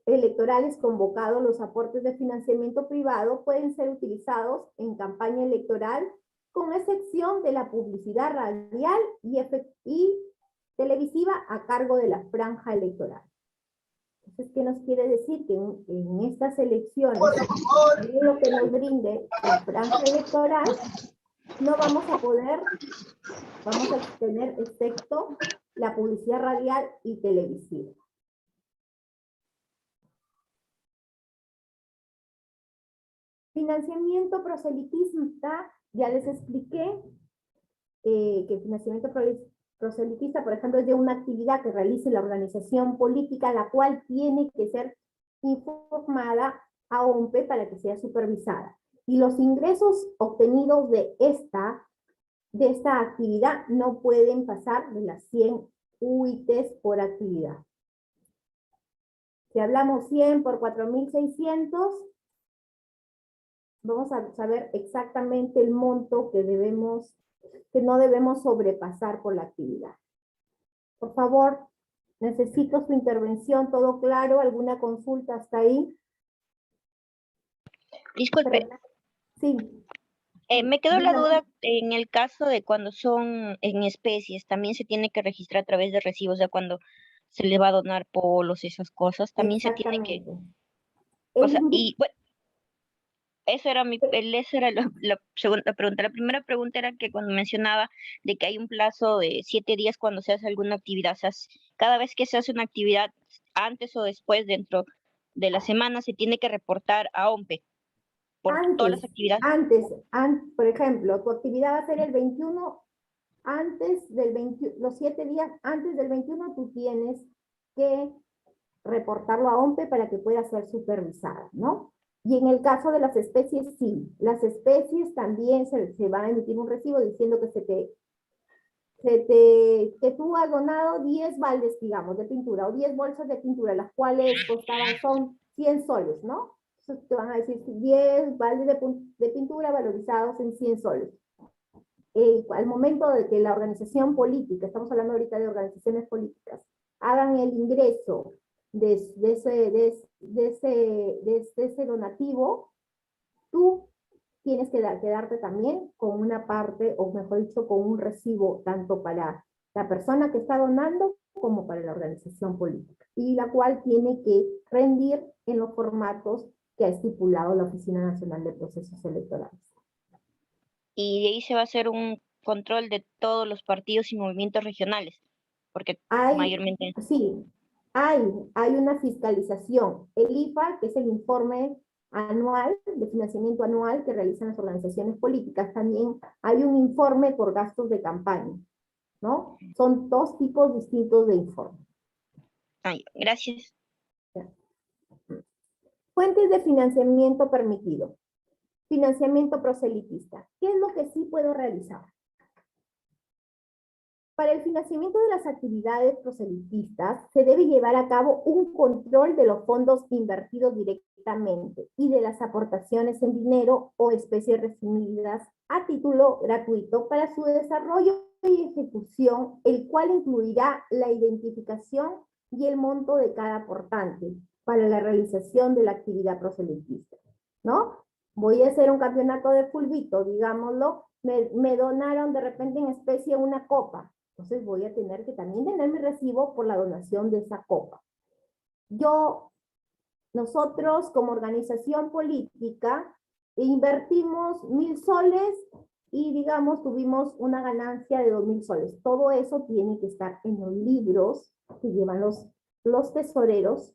electorales convocados, los aportes de financiamiento privado pueden ser utilizados en campaña electoral, con excepción de la publicidad radial y televisiva a cargo de la franja electoral. Entonces, ¿qué nos quiere decir? Que en estas elecciones, lo que nos brinde la franja electoral, no vamos a tener excepto la publicidad radial y televisiva. Financiamiento proselitista, ya les expliqué que el financiamiento proselitista, por ejemplo, es de una actividad que realice la organización política, la cual tiene que ser informada a OMPE para que sea supervisada. Y los ingresos obtenidos de esta actividad no pueden pasar de las 100 UITs por actividad. Si hablamos 100 por 4.600, vamos a saber exactamente el monto que no debemos sobrepasar por la actividad. Por favor, necesito su intervención, ¿todo claro? ¿Alguna consulta hasta ahí? Disculpe, Sí. me quedó la Dígame. duda en el caso de cuando son en especies, también se tiene que registrar a través de recibos, o sea, cuando se le va a donar polos y esas cosas, también se tiene que, Exactamente. o sea, y bueno, eso era esa era la segunda pregunta. La primera pregunta era que cuando mencionaba de que hay un plazo de 7 días cuando se hace alguna actividad, o sea, cada vez que se hace una actividad, antes o después, dentro de la semana, se tiene que reportar a OMPE por todas las actividades. Por ejemplo, tu actividad va a ser el 21, antes del 20, los 7 días antes del 21 tú tienes que reportarlo a OMPE para que pueda ser supervisada, ¿no? Y en el caso de las especies, sí, las especies también se va a emitir un recibo diciendo que que tú has donado 10 baldes, digamos, de pintura, o 10 bolsas de pintura, las cuales son 100 soles, ¿no? Entonces te van a decir 10 baldes de pintura valorizados en 100 soles. Al momento de que la organización política, estamos hablando ahorita de organizaciones políticas, hagan el ingreso de ese donativo, tú tienes que quedarte también con una parte, o mejor dicho, con un recibo, tanto para la persona que está donando como para la organización política, y la cual tiene que rendir en los formatos que ha estipulado la Oficina Nacional de Procesos Electorales. Y de ahí se va a hacer un control de todos los partidos y movimientos regionales, porque mayormente... Sí, hay una fiscalización. El IFA, que es el informe anual, de financiamiento anual que realizan las organizaciones políticas, también hay un informe por gastos de campaña, ¿no? Son dos tipos distintos de informe. Gracias. Fuentes de financiamiento permitido. Financiamiento proselitista. ¿Qué es lo que sí puedo realizar? Para el financiamiento de las actividades proselitistas, se debe llevar a cabo un control de los fondos invertidos directamente y de las aportaciones en dinero o especies recibidas a título gratuito para su desarrollo y ejecución, el cual incluirá la identificación y el monto de cada aportante para la realización de la actividad proselitista, ¿no? Voy a hacer un campeonato de fulbito, digámoslo, me donaron de repente en especie una copa. Entonces voy a tener que también tener mi recibo por la donación de esa copa. Nosotros como organización política invertimos 1.000 soles y digamos tuvimos una ganancia de 2.000 soles. Todo eso tiene que estar en los libros que llevan los tesoreros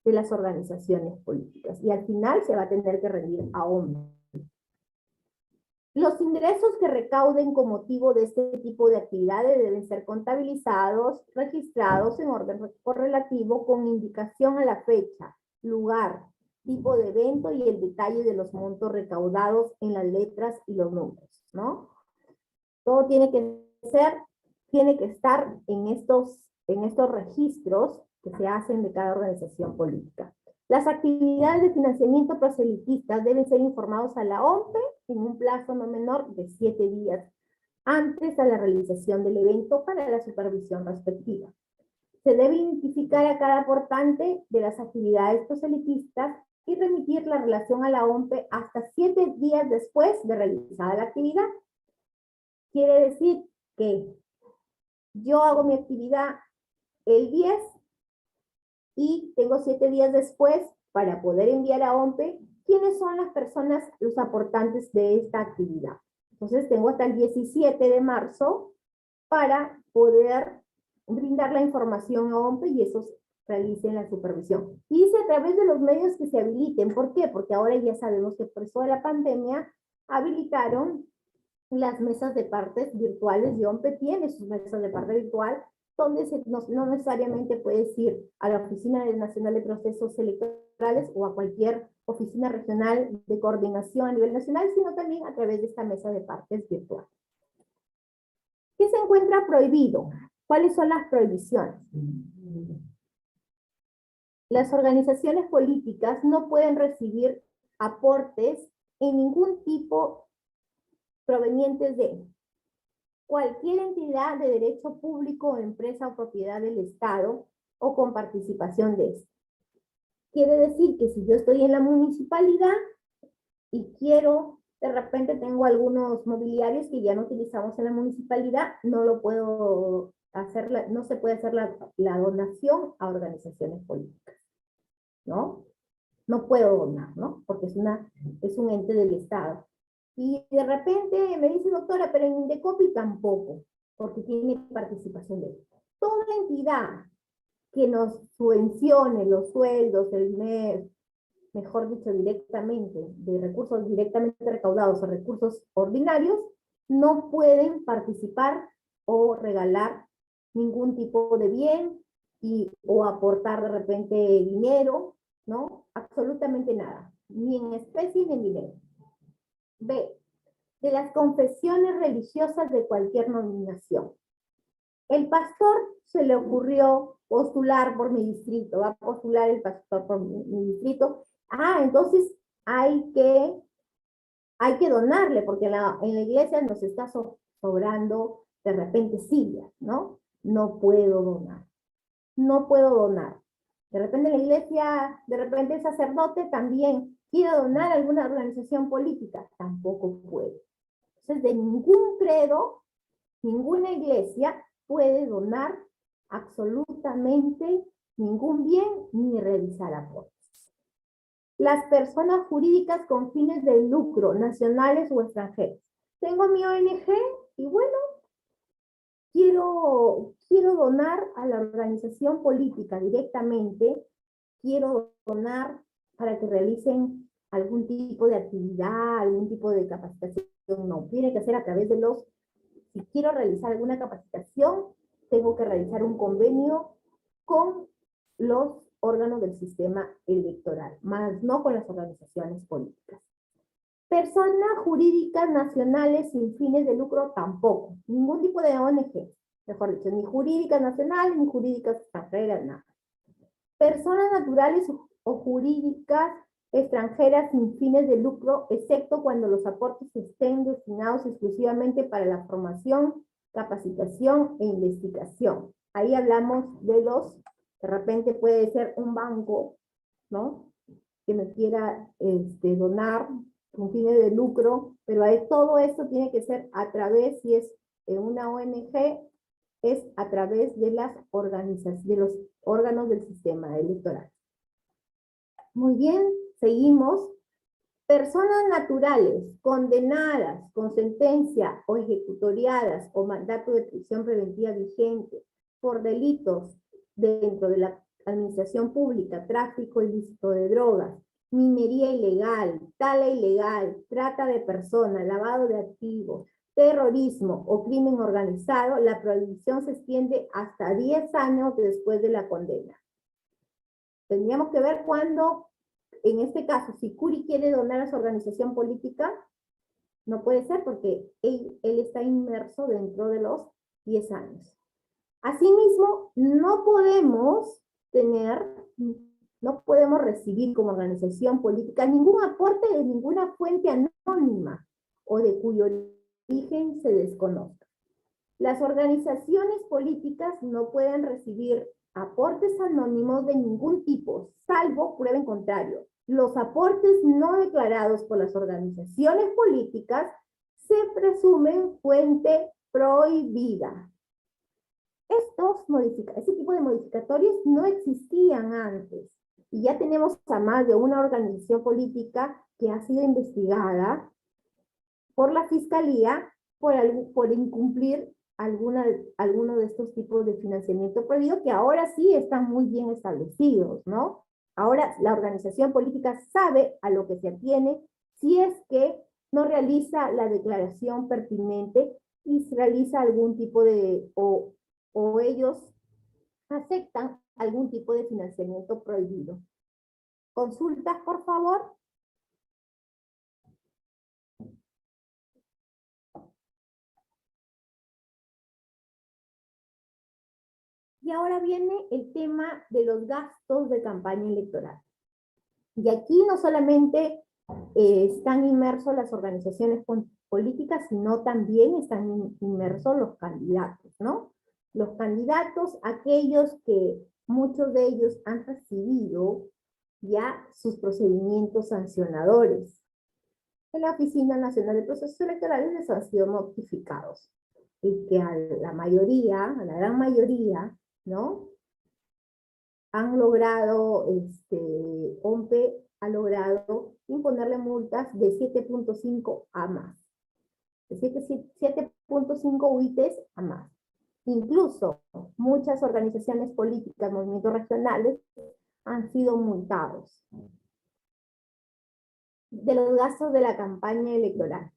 de las organizaciones políticas. Y al final se va a tener que rendir a OMPE. Los ingresos que recauden con motivo de este tipo de actividades deben ser contabilizados, registrados en orden correlativo con indicación a la fecha, lugar, tipo de evento y el detalle de los montos recaudados en las letras y los números, ¿no? Todo tiene que estar en estos registros que se hacen de cada organización política. Las actividades de financiamiento proselitista deben ser informados a la OMPE en un plazo no menor de 7 días antes a la realización del evento para la supervisión respectiva. Se debe identificar a cada aportante de las actividades proselitistas y remitir la relación a la OMPE hasta 7 días después de realizada la actividad. Quiere decir que yo hago mi actividad el 10 y tengo 7 días después para poder enviar a OMPE quiénes son las personas, los aportantes de esta actividad. Entonces tengo hasta el 17 de marzo para poder brindar la información a OMPE y esos realicen la supervisión. Y dice a través de los medios que se habiliten. ¿Por qué? Porque ahora ya sabemos que por eso de la pandemia habilitaron las mesas de partes virtuales y OMPE tiene sus mesas de parte virtual donde no necesariamente puedes ir a la Oficina Nacional de Procesos Electorales o a cualquier oficina regional de coordinación a nivel nacional, sino también a través de esta mesa de partes virtual. ¿Qué se encuentra prohibido? ¿Cuáles son las prohibiciones? Las organizaciones políticas no pueden recibir aportes en ningún tipo provenientes de cualquier entidad de derecho público o empresa o propiedad del Estado o con participación de este. Quiere decir que si yo estoy en la municipalidad, y quiero, de repente tengo algunos mobiliarios que ya no utilizamos en la municipalidad, no lo puedo hacer, no se puede hacer la donación a organizaciones políticas, ¿no? No puedo donar, ¿no? Porque es un ente del Estado. Y de repente me dice, doctora, pero en Indecopi tampoco, porque tiene participación de él. Toda entidad que nos subvencione los sueldos, el mes, mejor dicho, directamente, de recursos directamente recaudados o recursos ordinarios, no pueden participar o regalar ningún tipo de bien o aportar de repente dinero, ¿no? Absolutamente nada, ni en especie ni en dinero. B. De las confesiones religiosas de cualquier denominación. El pastor se le ocurrió postular por mi distrito, va a postular el pastor por mi distrito. Entonces hay que donarle, porque en la iglesia nos está sobrando de repente sillas, ¿no? No puedo donar. No puedo donar. De repente en la iglesia, de repente el sacerdote también quiere donar a alguna organización política, tampoco puede. Entonces, de ningún credo, ninguna iglesia puede donar absolutamente ningún bien ni realizar aportes. Las personas jurídicas con fines de lucro, nacionales o extranjeros. Tengo mi ONG y bueno, quiero donar a la organización política directamente, quiero donar para que realicen algún tipo de actividad, algún tipo de capacitación. No, tiene que ser a través de si quiero realizar alguna capacitación, tengo que realizar un convenio con los órganos del sistema electoral, más no con las organizaciones políticas. Personas jurídicas nacionales sin fines de lucro tampoco, ningún tipo de ONG, mejor dicho, ni jurídicas nacionales, ni jurídicas extranjeras, nada. Personas naturales o jurídicas extranjeras sin fines de lucro, excepto cuando los aportes estén destinados exclusivamente para la formación, capacitación e investigación. Ahí hablamos de de repente puede ser un banco, ¿no? Que me quiera donar con fines de lucro, pero todo esto tiene que ser a través, si es una ONG, es a través de las organizaciones, de los órganos del sistema electoral. Muy bien, seguimos. Personas naturales condenadas con sentencia o ejecutoriadas o mandato de prisión preventiva vigente por delitos dentro de la administración pública, tráfico ilícito de drogas, minería ilegal, tala ilegal, trata de personas, lavado de activos, terrorismo o crimen organizado, la prohibición se extiende hasta 10 años después de la condena. Tendríamos que ver cuándo, en este caso, si Curi quiere donar a su organización política, no puede ser porque él está inmerso dentro de los 10 años. Asimismo, no podemos recibir como organización política ningún aporte de ninguna fuente anónima o de cuyo origen se desconozca. Las organizaciones políticas no pueden recibir aportes anónimos de ningún tipo, salvo prueba en contrario. Los aportes no declarados por las organizaciones políticas se presumen fuente prohibida. Ese tipo de modificatorios no existían antes. Y ya tenemos a más de una organización política que ha sido investigada por la Fiscalía por incumplir alguno de estos tipos de financiamiento prohibido, que ahora sí están muy bien establecidos, ¿no? Ahora la organización política sabe a lo que se atiene si es que no realiza la declaración pertinente y se realiza algún tipo de, o ellos aceptan algún tipo de financiamiento prohibido. ¿Consultas, por favor? Y ahora viene el tema de los gastos de campaña electoral. Y aquí no solamente están inmersos las organizaciones políticas, sino también están inmersos los candidatos, ¿no? Los candidatos, aquellos que muchos de ellos han recibido ya sus procedimientos sancionadores. en la Oficina Nacional de Procesos Electorales les han sido notificados. Y que a la mayoría, a la gran mayoría, ¿no? Han logrado, OMPE ha logrado imponerle multas de 7.5 a más. De 7.5 UITs a más. Incluso muchas organizaciones políticas, movimientos regionales, han sido multados de los gastos de la campaña electoral.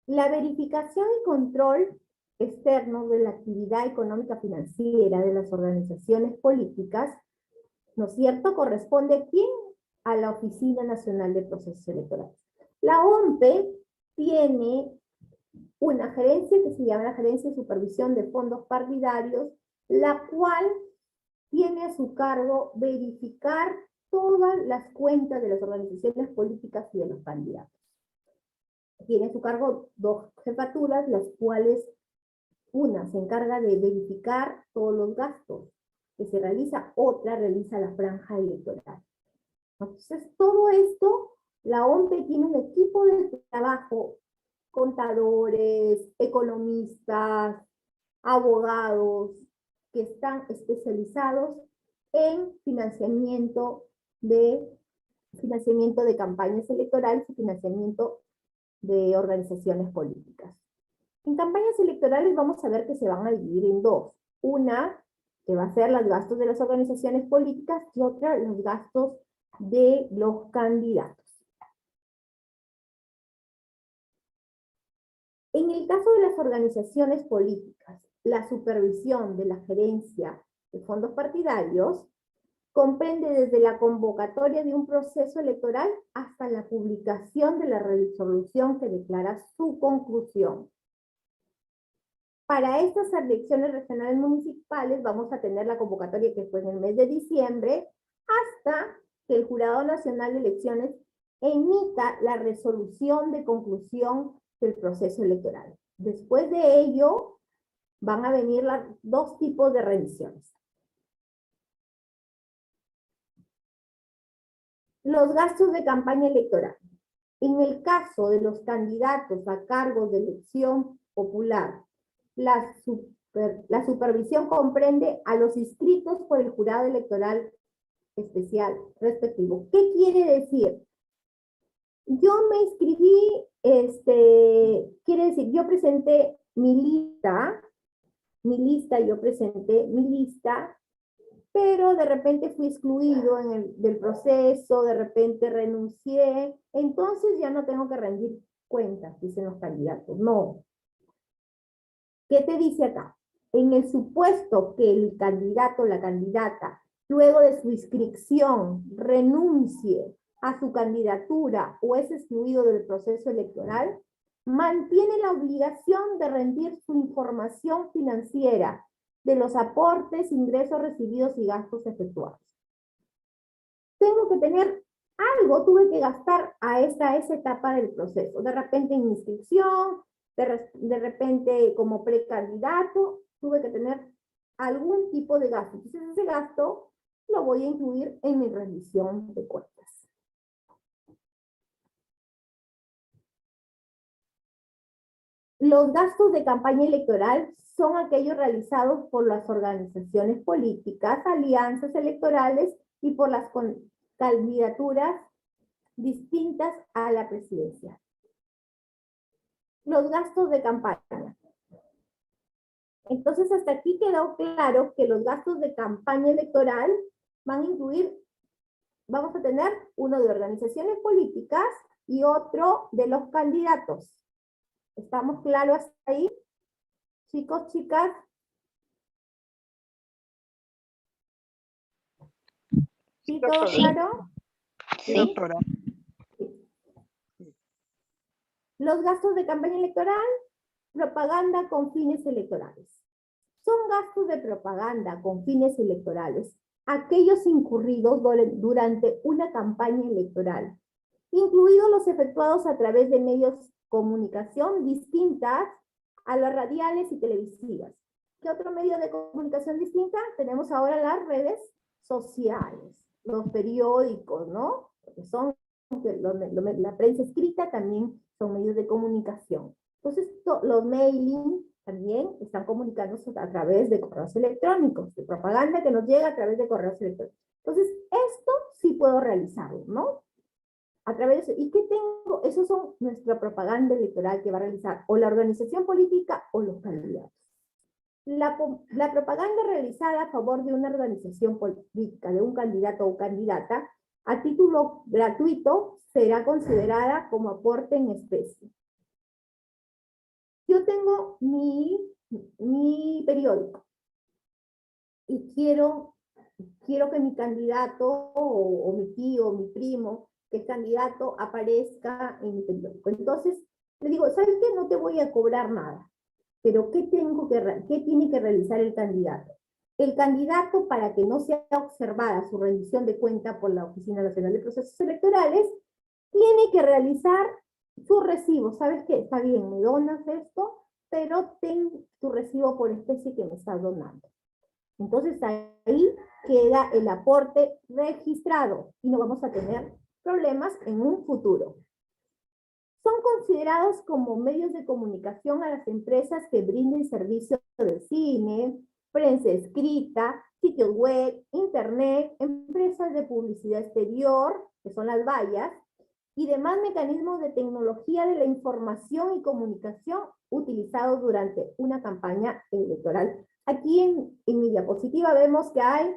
La verificación y control externo de la actividad económica financiera de las organizaciones políticas, ¿no es cierto?, corresponde ¿a quién? A la Oficina Nacional de Procesos Electorales. La OMPE tiene una gerencia que se llama la Gerencia de Supervisión de Fondos Partidarios, la cual tiene a su cargo verificar todas las cuentas de las organizaciones políticas y de los candidatos. Tiene a su cargo 2 jefaturas, las cuales una se encarga de verificar todos los gastos que se realiza, otra realiza la franja electoral. Entonces, todo esto, la OMPE tiene un equipo de trabajo, contadores, economistas, abogados, que están especializados en financiamiento de campañas electorales y financiamiento de organizaciones políticas. En campañas electorales vamos a ver que se van a dividir en 2. Una, que va a ser los gastos de las organizaciones políticas, y otra, los gastos de los candidatos. En el caso de las organizaciones políticas, la supervisión de la gerencia de fondos partidarios comprende desde la convocatoria de un proceso electoral hasta la publicación de la resolución que declara su conclusión. Para estas elecciones regionales municipales vamos a tener la convocatoria que fue en el mes de diciembre, hasta que el Jurado Nacional de Elecciones emita la resolución de conclusión del proceso electoral. Después de ello, van a venir 2 tipos de revisiones. Los gastos de campaña electoral. En el caso de los candidatos a cargos de elección popular, la supervisión comprende a los inscritos por el jurado electoral especial respectivo. ¿Qué quiere decir? Yo me inscribí, quiere decir, yo presenté mi lista, pero de repente fui excluido del proceso, de repente renuncié, entonces ya no tengo que rendir cuentas, dicen los candidatos. No. ¿Qué te dice acá? En el supuesto que el candidato o la candidata, luego de su inscripción, renuncie a su candidatura o es excluido del proceso electoral, mantiene la obligación de rendir su información financiera de los aportes, ingresos recibidos y gastos efectuados. Tengo que tener algo, tuve que gastar a esa etapa del proceso. De repente en inscripción, de repente como precandidato, tuve que tener algún tipo de gasto. Entonces ese gasto lo voy a incluir en mi rendición de cuentas. Los gastos de campaña electoral son aquellos realizados por las organizaciones políticas, alianzas electorales y por las candidaturas distintas a la presidencia. Los gastos de campaña. Entonces, hasta aquí quedó claro que los gastos de campaña electoral van a incluir, vamos a tener uno de organizaciones políticas y otro de los candidatos. ¿Estamos claros hasta ahí? Chicos, chicas. ¿Sí, todo claro? Sí. Doctora. Los gastos de campaña electoral, propaganda con fines electorales. Son gastos de propaganda con fines electorales, aquellos incurridos durante una campaña electoral, incluidos los efectuados a través de medios de comunicación distintas a las radiales y televisivas. ¿Qué otro medio de comunicación distinta? Tenemos ahora las redes sociales, los periódicos, ¿no? Que son que la prensa escrita también son medios de comunicación. Entonces, los mailing también están comunicándose a través de correos electrónicos, de propaganda que nos llega a través de correos electrónicos. Entonces, esto sí puedo realizarlo, ¿no? A través de eso. ¿Y qué tengo? Eso son nuestra propaganda electoral que va a realizar o la organización política o los candidatos. La propaganda realizada a favor de una organización política, de un candidato o candidata, a título gratuito, será considerada como aporte en especie. Yo tengo mi periódico y quiero que mi candidato o mi tío o mi primo que es candidato aparezca en mi periódico. Entonces le digo, ¿sabes qué? No te voy a cobrar nada, pero ¿qué tiene que realizar el candidato? El candidato, para que no sea observada su rendición de cuenta por la Oficina Nacional de Procesos Electorales, tiene que realizar su recibo. ¿Sabes qué? Está bien, me donas esto, pero ten tu recibo por especie que me estás donando. Entonces ahí queda el aporte registrado y no vamos a tener problemas en un futuro. Son considerados como medios de comunicación a las empresas que brinden servicios de cine, prensa escrita, sitios web, internet, empresas de publicidad exterior, que son las vallas, y demás mecanismos de tecnología de la información y comunicación utilizados durante una campaña electoral. Aquí en mi diapositiva vemos que hay,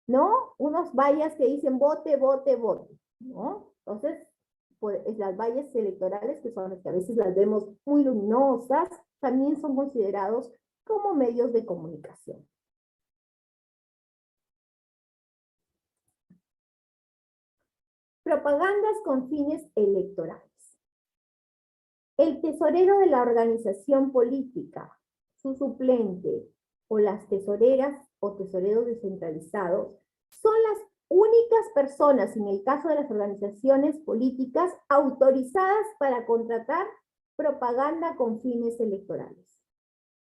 ¿no?, unos vallas que dicen vote, vote, vote, ¿no? Entonces, pues, las vallas electorales, que son las que a veces las vemos muy luminosas, también son considerados como medios de comunicación. Propagandas con fines electorales. El tesorero de la organización política, su suplente, o las tesoreras o tesoreros descentralizados, son las únicas personas, en el caso de las organizaciones políticas, autorizadas para contratar propaganda con fines electorales.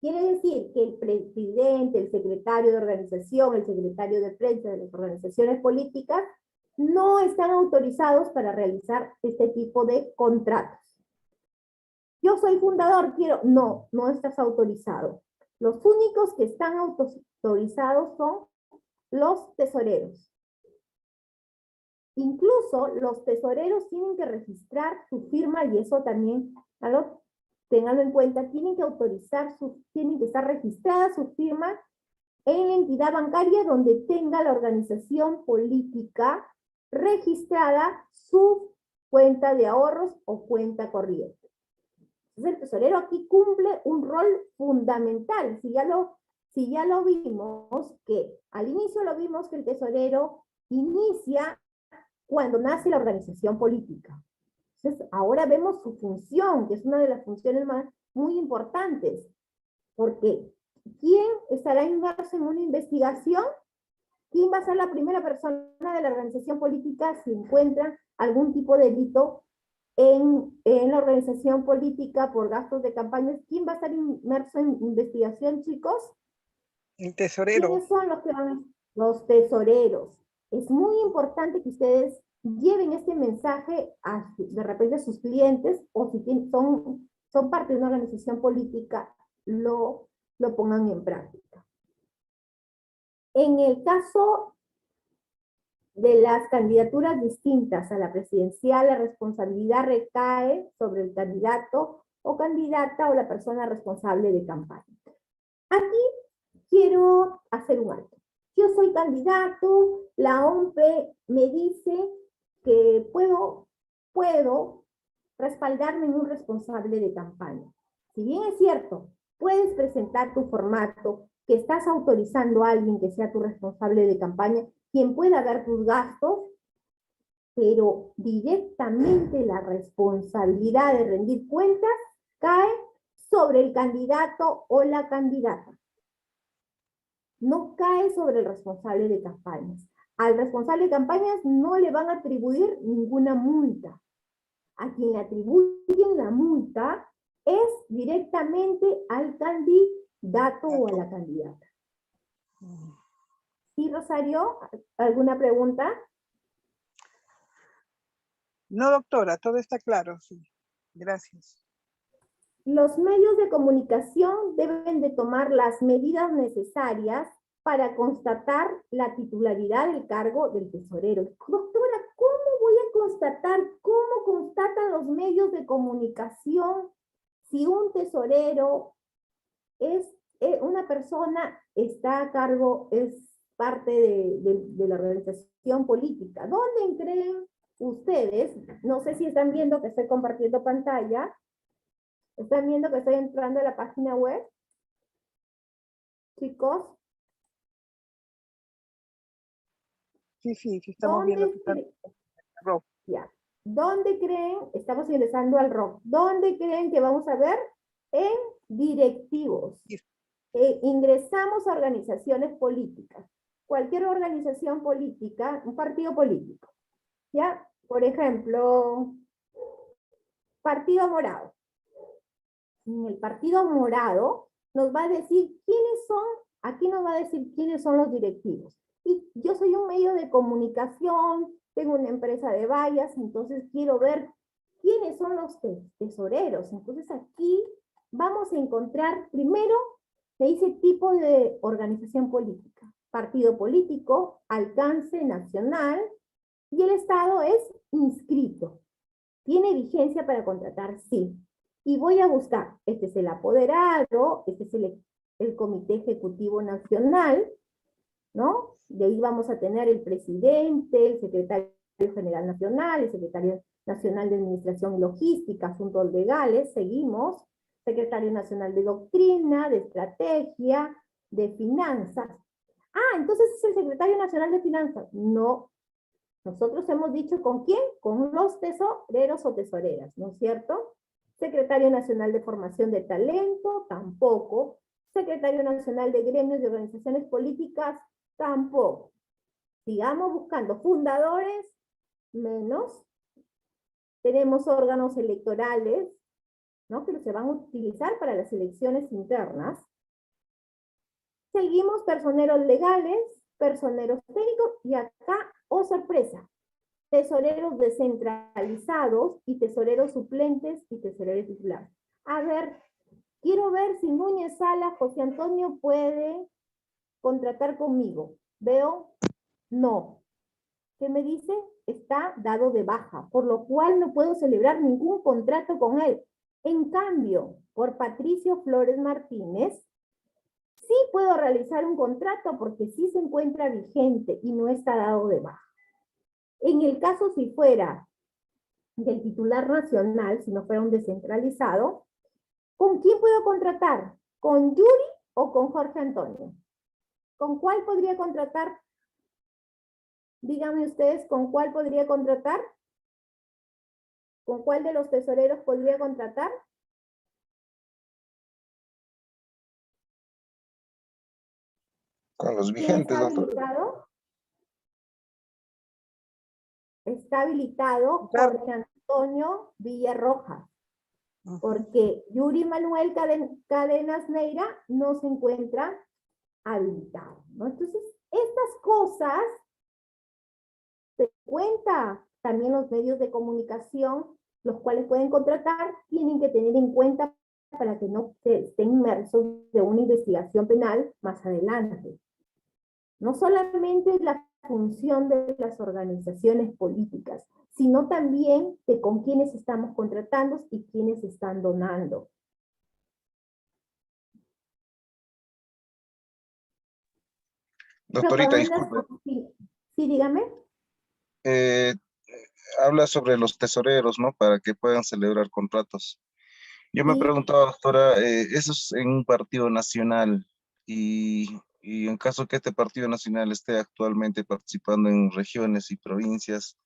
Quiere decir que el presidente, el secretario de organización, el secretario de prensa de las organizaciones políticas, no están autorizados para realizar este tipo de contratos. Yo soy fundador, no estás autorizado. Los únicos que están autorizados son los tesoreros. Incluso los tesoreros tienen que registrar su firma, y eso también, ¿no?, ténganlo en cuenta, tienen que estar registrada su firma en la entidad bancaria donde tenga la organización política registrada su cuenta de ahorros o cuenta corriente. Entonces el tesorero aquí cumple un rol fundamental. Si ya lo vimos, que al inicio lo vimos que el tesorero inicia cuando nace la organización política. Entonces ahora vemos su función, que es una de las funciones muy importantes, porque ¿quién estará inmerso en una investigación? ¿Quién va a ser la primera persona de la organización política si encuentra algún tipo de delito en la organización política por gastos de campañas? ¿Quién va a estar inmerso en investigación, chicos? El tesorero. ¿Quiénes son los que van? Los tesoreros. Es muy importante que ustedes lleven este mensaje de repente a sus clientes, o si son parte de una organización política, lo pongan en práctica. En el caso de las candidaturas distintas a la presidencial, la responsabilidad recae sobre el candidato o candidata o la persona responsable de campaña. Aquí quiero hacer un alto. Yo soy candidato, la OMPE me dice que puedo respaldarme en un responsable de campaña. Si bien es cierto, puedes presentar tu formato, que estás autorizando a alguien que sea tu responsable de campaña, quien pueda ver tus gastos, pero directamente la responsabilidad de rendir cuentas cae sobre el candidato o la candidata. No cae sobre el responsable de campañas. Al responsable de campañas no le van a atribuir ninguna multa. A quien le atribuyen la multa es directamente al candidato o a la candidata. ¿Sí, Rosario? ¿Alguna pregunta? No, doctora, todo está claro, sí. Gracias. Los medios de comunicación deben de tomar las medidas necesarias para constatar la titularidad del cargo del tesorero. Doctora, ¿cómo voy a constatar? ¿Cómo constatan los medios de comunicación si un tesorero es una persona, está a cargo, es parte de la organización política? ¿Dónde creen ustedes? No sé si están viendo que estoy compartiendo pantalla. ¿Están viendo que estoy entrando a la página web? Chicos. Sí, estamos viendo que está rojo. Ya. ¿Dónde creen? Estamos ingresando al ROC. ¿Dónde creen que vamos a ver? En directivos. Ingresamos a organizaciones políticas. Cualquier organización política, un partido político. ¿Ya? Por ejemplo, Partido Morado. En el Partido Morado nos va a decir quiénes son, aquí nos va a decir quiénes son los directivos. Y yo soy un medio de comunicación, tengo una empresa de vallas, entonces quiero ver quiénes son los tesoreros. Entonces aquí vamos a encontrar, primero, me dice tipo de organización política, partido político, alcance nacional, y el Estado es inscrito. ¿Tiene vigencia para contratar? Sí. Y voy a buscar, este es el apoderado, este es el Comité Ejecutivo Nacional, ¿no? De ahí vamos a tener el presidente, el secretario general nacional, el secretario nacional de Administración y Logística, Asuntos Legales, seguimos, secretario nacional de Doctrina, de Estrategia, de Finanzas. Ah, entonces es el secretario nacional de Finanzas. No, nosotros hemos dicho ¿con quién? Con los tesoreros o tesoreras, ¿no es cierto? Secretario Nacional de Formación de Talento, tampoco. Secretario Nacional de Gremios y Organizaciones Políticas, tampoco. Sigamos buscando fundadores, menos. Tenemos órganos electorales, ¿no? Que se van a utilizar para las elecciones internas. Seguimos personeros legales, personeros técnicos, y acá, oh sorpresa, tesoreros descentralizados y tesoreros suplentes y tesoreros titulares. A ver, quiero ver si Núñez Sala, José Antonio puede contratar conmigo. Veo, no. ¿Qué me dice? Está dado de baja, por lo cual no puedo celebrar ningún contrato con él. En cambio, por Patricio Flores Martínez, sí puedo realizar un contrato porque sí se encuentra vigente y no está dado de baja. En el caso si fuera del titular nacional, si no fuera un descentralizado, ¿con quién puedo contratar? ¿Con Yuri o con Jorge Antonio? ¿Con cuál podría contratar? Díganme ustedes, ¿con cuál podría contratar? ¿Con cuál de los tesoreros podría contratar? Con los ¿Quién vigentes, está doctor. habilitado? Está habilitado Jorge Antonio Villarroja, porque Yuri Manuel Cadenas Neira no se encuentra habilitado, ¿no? Entonces, estas cosas se cuenta también los medios de comunicación, los cuales pueden contratar, tienen que tener en cuenta para que no estén inmersos de una investigación penal más adelante. No solamente la función de las organizaciones políticas, sino también de con quiénes estamos contratando y quiénes están donando. Doctorita, disculpe. Sí, dígame. Habla sobre los tesoreros, ¿no? Para que puedan celebrar contratos. Yo me Sí. preguntaba, doctora, eso es en un partido nacional y en caso que este partido nacional esté actualmente participando en regiones y provincias,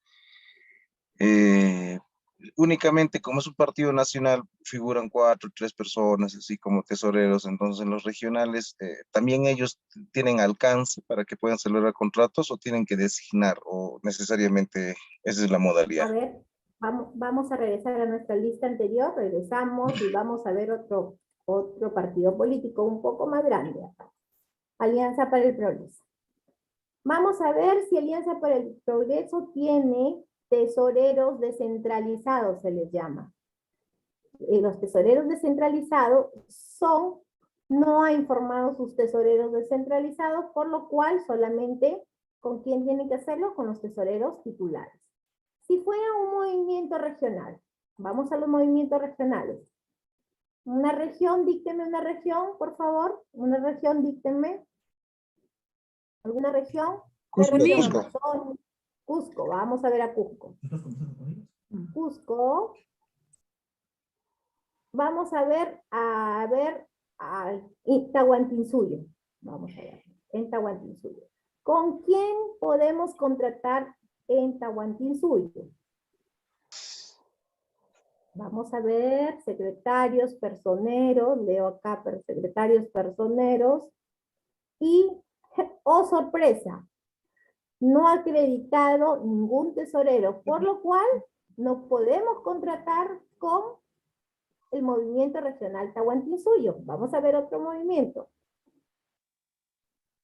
únicamente como es un partido nacional figuran 4 o 3 personas, así como tesoreros. Entonces en los regionales también ellos tienen alcance para que puedan celebrar contratos o tienen que designar o necesariamente esa es la modalidad. A ver, vamos a regresar a nuestra lista anterior, regresamos y vamos a ver otro partido político un poco más grande. Alianza para el Progreso. Vamos a ver si Alianza para el Progreso tiene tesoreros descentralizados se les llama. Los tesoreros descentralizados son, no ha informado sus tesoreros descentralizados, por lo cual solamente, ¿con quién tienen que hacerlo? Con los tesoreros titulares. Si fuera un movimiento regional, vamos a los movimientos regionales. Una región, díctenme una región, por favor. Una región, díctenme. ¿Alguna región? Cusco. Cusco, vamos a ver a Cusco. Cusco. Vamos a ver al Tahuantinsuyo. Vamos a ver, en Tahuantinsuyo. ¿Con quién podemos contratar en Tahuantinsuyo? Vamos a ver, secretarios, personeros, leo acá, secretarios, personeros, y, oh sorpresa, no ha acreditado ningún tesorero, por lo cual no podemos contratar con el movimiento regional Tahuantinsuyo. Vamos a ver otro movimiento.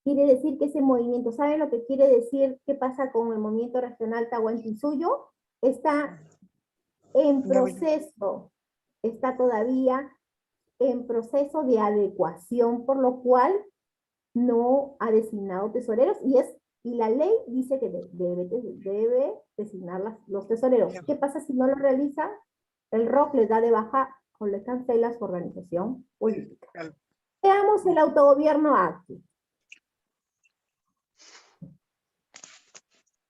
Quiere decir que ese movimiento, ¿saben lo que quiere decir? ¿Qué pasa con el movimiento regional Tahuantinsuyo? Está en proceso, está todavía en proceso de adecuación, por lo cual no ha designado tesoreros, y la ley dice que debe designar los tesoreros. ¿Qué pasa si no lo realiza? El ROC les da de baja o le cancela su organización política. Veamos el autogobierno activo.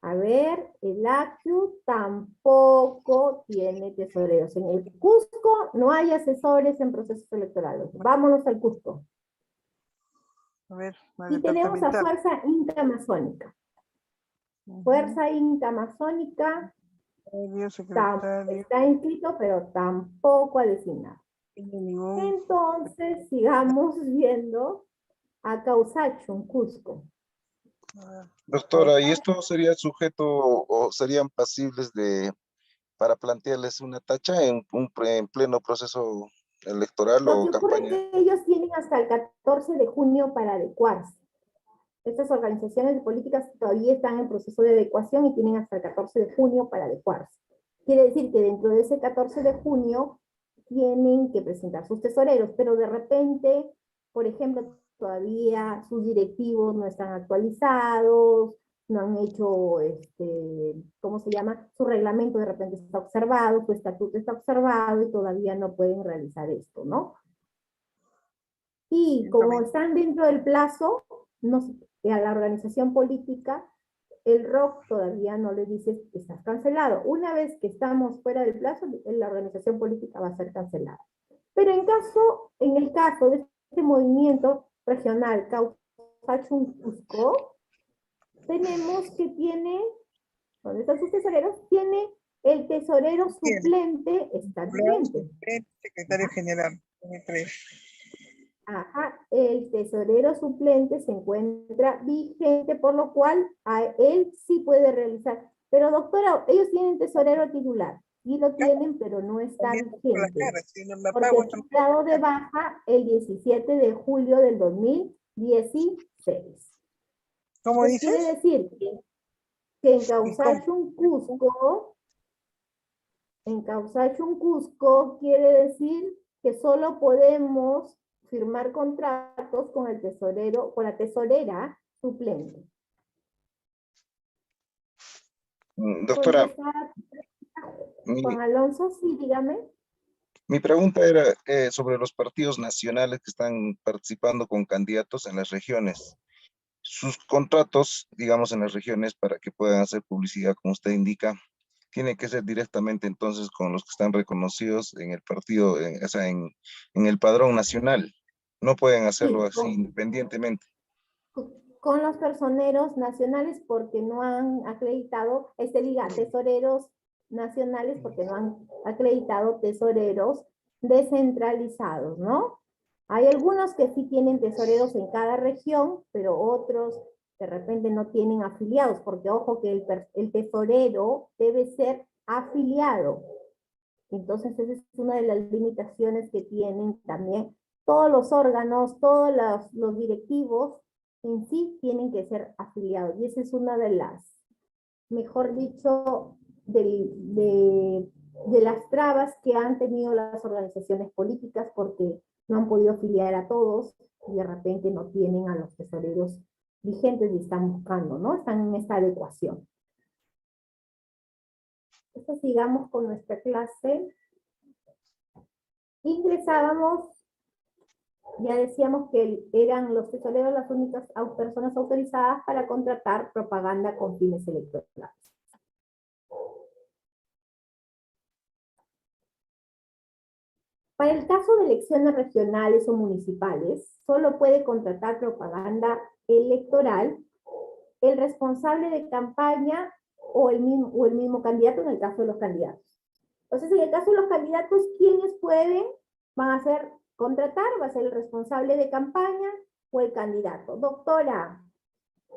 A ver, el ACTU tampoco tiene tesoreros. En el Cusco no hay asesores en procesos electorales. Vámonos al Cusco. A ver, y tenemos a Fuerza Inca Amazónica. Fuerza Inca Amazónica está inscrito, pero tampoco ha designado. Entonces, sigamos viendo a Causachum, Cusco. Doctora, ¿y esto sería sujeto o serían pasibles para plantearles una tacha en pleno proceso electoral Lo o que ocurre campaña? es que ellos tienen hasta el 14 de junio para adecuarse. Estas organizaciones de políticas todavía están en proceso de adecuación y tienen hasta el 14 de junio para adecuarse. Quiere decir que dentro de ese 14 de junio tienen que presentar sus tesoreros, pero de repente, por ejemplo, todavía sus directivos no están actualizados, no han hecho, ¿cómo se llama? Su reglamento de repente está observado, su estatuto está observado y todavía no pueden realizar esto, ¿no? Y como están dentro del plazo, a la organización política, el ROC todavía no le dice que estás cancelado. Una vez que estamos fuera del plazo, la organización política va a ser cancelada. Pero en el caso de este movimiento regional Causachum Cusco, tenemos que tiene, ¿dónde están sus tesoreros? Tiene el tesorero suplente, está vigente. Secretario general. Ajá, el tesorero suplente se encuentra vigente, por lo cual a él sí puede realizar. Pero doctora, ellos tienen tesorero titular, y lo tienen, pero no está vigente, porque fue dado de baja el 17 de julio del 2016. ¿Cómo dices? Quiere decir que en Causachum Cusco quiere decir que solo podemos firmar contratos con el tesorero, con la tesorera suplente. Doctora, Juan Alonso, sí, dígame. mi pregunta era sobre los partidos nacionales que están participando con candidatos en las regiones. Sus contratos, digamos, en las regiones para que puedan hacer publicidad, como usted indica, tiene que ser directamente entonces con los que están reconocidos en el partido, o sea, en el padrón nacional. No pueden hacerlo así independientemente. Con los personeros nacionales porque no han acreditado, tesoreros nacionales porque no han acreditado tesoreros descentralizados, ¿no? Hay algunos que sí tienen tesoreros en cada región, pero otros de repente no tienen afiliados, porque ojo que el tesorero debe ser afiliado. Entonces esa es una de las limitaciones que tienen también todos los órganos, todos los directivos en sí tienen que ser afiliados. Y esa es una de las, mejor dicho, de las trabas que han tenido las organizaciones políticas porque no han podido afiliar a todos y de repente no tienen a los tesoreros vigentes y están buscando, ¿no? Están en esta adecuación. Entonces sigamos con nuestra clase. Ingresábamos, ya decíamos que eran los tesoreros las únicas personas autorizadas para contratar propaganda con fines electorales. Para el caso de elecciones regionales o municipales, solo puede contratar propaganda electoral el responsable de campaña o el mismo candidato en el caso de los candidatos. Entonces, en el caso de los candidatos, ¿quiénes pueden? Van a ser contratar, va a ser el responsable de campaña o el candidato. Doctora,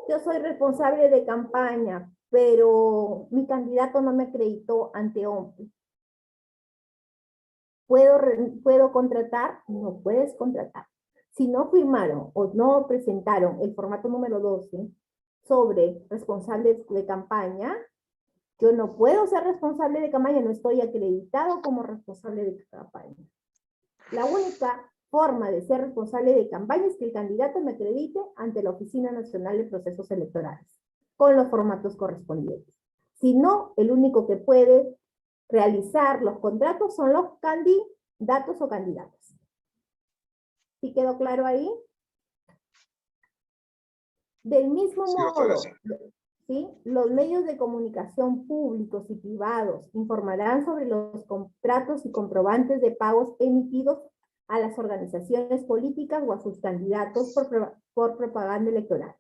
yo soy responsable de campaña, pero mi candidato no me acreditó ante OMPE. ¿Puedo contratar? No puedes contratar. Si no firmaron o no presentaron el formato número 12 sobre responsables de campaña, yo no puedo ser responsable de campaña, no estoy acreditado como responsable de campaña. La única forma de ser responsable de campaña es que el candidato me acredite ante la Oficina Nacional de Procesos Electorales, con los formatos correspondientes. Si no, el único que puede realizar los contratos son los candidatos o candidatas. ¿Sí quedó claro ahí? Del mismo modo, ¿sí? Los medios de comunicación públicos y privados informarán sobre los contratos y comprobantes de pagos emitidos a las organizaciones políticas o a sus candidatos por propaganda electoral.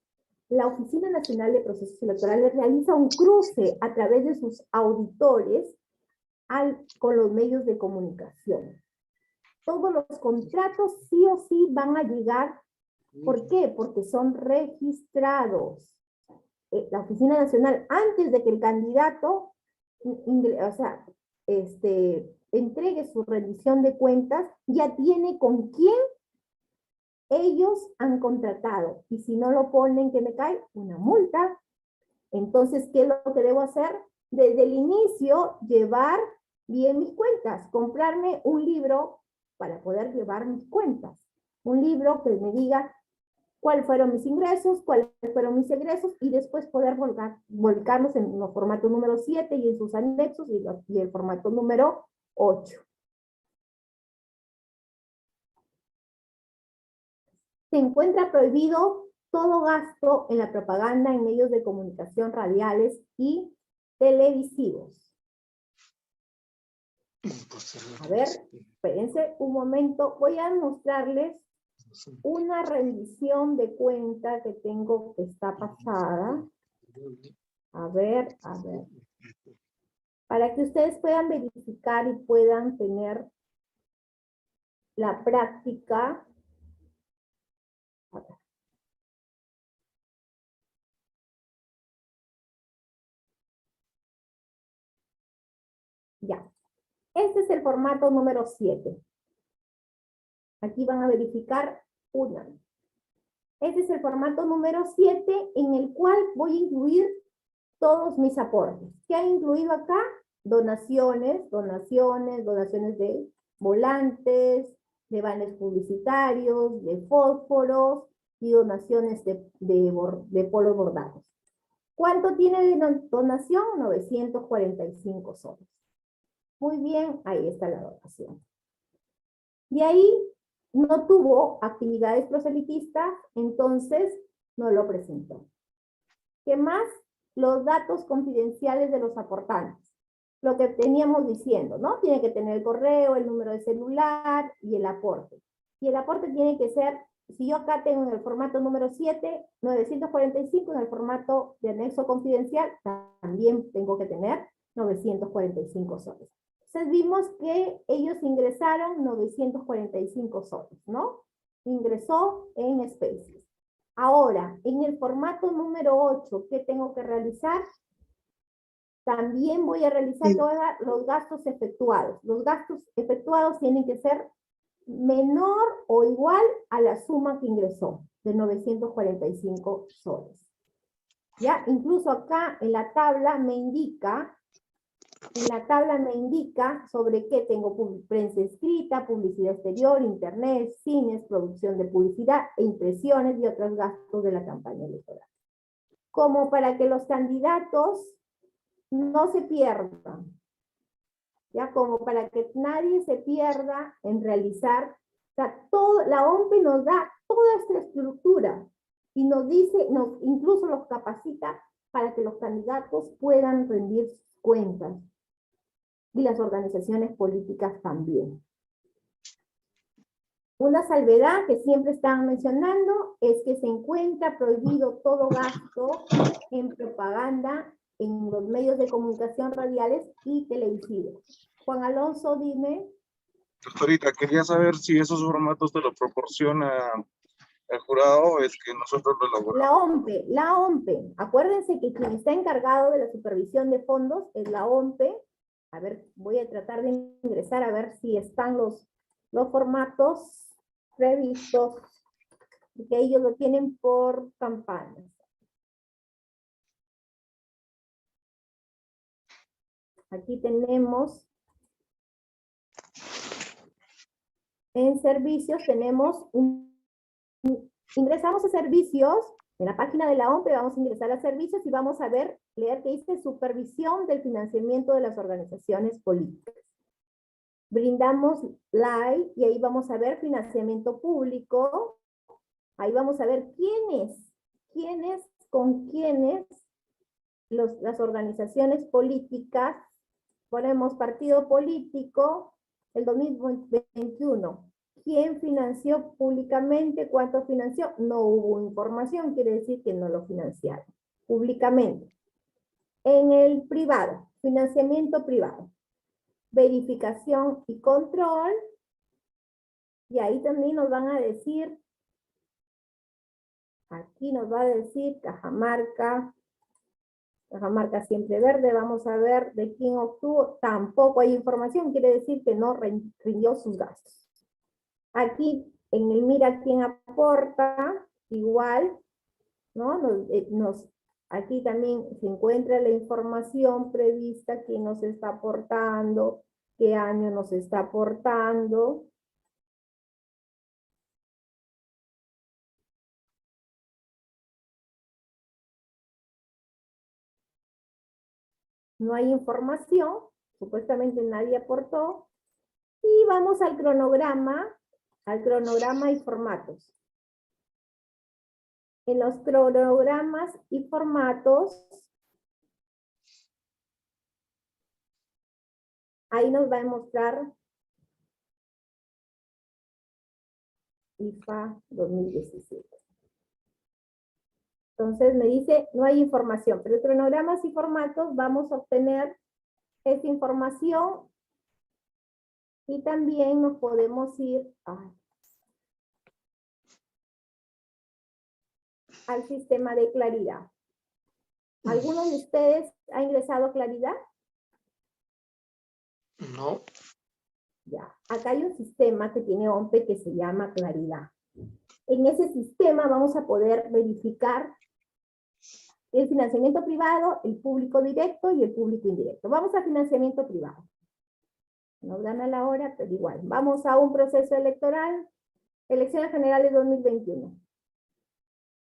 La Oficina Nacional de Procesos Electorales realiza un cruce a través de sus auditores con los medios de comunicación. Todos los contratos sí o sí van a llegar. ¿Por qué? Porque son registrados. La Oficina Nacional, antes de que el candidato entregue su rendición de cuentas, ya tiene con quién ellos han contratado. Y si no lo ponen, ¿qué me cae? Una multa. Entonces, ¿qué es lo que debo hacer? Desde el inicio, llevar bien mis cuentas. Comprarme un libro para poder llevar mis cuentas. Un libro que me diga cuáles fueron mis ingresos, cuáles fueron mis egresos, y después poder volcarlos en los formatos número 7 y en sus anexos, y el formato número 8. Se encuentra prohibido todo gasto en la propaganda en medios de comunicación radiales y televisivos. A ver, espérense un momento, voy a mostrarles una rendición de cuenta que tengo que está pasada. A ver. Para que ustedes puedan verificar y puedan tener la práctica. A ver. Ya. Este es el formato número 7. Aquí van a verificar una. Este es el formato número 7 en el cual voy a incluir todos mis aportes. ¿Qué ha incluido acá? Donaciones de volantes, de banners publicitarios, de fósforos y donaciones de polos bordados. ¿Cuánto tiene de donación? 945 soles. Muy bien, ahí está la donación. Y ahí no tuvo actividades proselitistas, entonces no lo presentó. ¿Qué más? Los datos confidenciales de los aportantes. Lo que teníamos diciendo, ¿no? Tiene que tener el correo, el número de celular y el aporte. Y el aporte tiene que ser, si yo acá tengo en el formato número 7, 945, en el formato de anexo confidencial, también tengo que tener 945 soles. Entonces vimos que ellos ingresaron 945 soles, ¿no? Ingresó en especies. Ahora, en el formato número 8, ¿qué tengo que realizar? También voy a realizar todos los gastos efectuados. Los gastos efectuados tienen que ser menor o igual a la suma que ingresó, de 945 soles. ¿Ya? Incluso acá en la tabla me indica En la tabla me indica sobre qué tengo prensa escrita, publicidad exterior, internet, cines, producción de publicidad e impresiones y otros gastos de la campaña electoral. Como para que los candidatos no se pierdan, ya como para que nadie se pierda en realizar, o sea, la OMPE nos da toda esta estructura y nos dice, incluso los capacita para que los candidatos puedan rendir sus cuentas y las organizaciones políticas también. Una salvedad que siempre están mencionando es que se encuentra prohibido todo gasto en propaganda en los medios de comunicación radiales y televisivos. Juan Alonso, dime. Doctorita, quería saber si esos formatos te lo proporciona el jurado o es que nosotros lo elaboramos. La OMPE. Acuérdense que quien está encargado de la supervisión de fondos es la OMPE. A ver, voy a tratar de ingresar a ver si están los formatos previstos, que ellos lo tienen por campañas. Aquí tenemos, en servicios tenemos ingresamos a servicios, en la página de la OMPE vamos a ingresar a servicios y vamos a leer que dice supervisión del financiamiento de las organizaciones políticas. Brindamos like y ahí vamos a ver financiamiento público. Ahí vamos a ver con quiénes las organizaciones políticas, ponemos partido político, el 2021. ¿Quién financió públicamente? ¿Cuánto financió? No hubo información, quiere decir que no lo financiaron públicamente. En el privado, financiamiento privado, verificación y control, y ahí también nos van a decir, aquí nos va a decir Cajamarca siempre verde, vamos a ver de quién obtuvo, tampoco hay información, quiere decir que no rindió sus gastos. Aquí en el mira quién aporta, igual, ¿no? Aquí también se encuentra la información prevista, quién nos está aportando, qué año nos está aportando. No hay información, supuestamente nadie aportó. Y vamos al cronograma y formatos. En los cronogramas y formatos, ahí nos va a mostrar IFA 2017. Entonces me dice, no hay información, pero en cronogramas y formatos vamos a obtener esa información y también nos podemos ir al sistema de claridad. ¿Alguno de ustedes ha ingresado a claridad? No. Ya, acá hay un sistema que tiene OMPE que se llama claridad. En ese sistema vamos a poder verificar el financiamiento privado, el público directo y el público indirecto. Vamos a financiamiento privado. Nos gana la hora, pero igual. Vamos a un proceso electoral, elecciones generales 2021.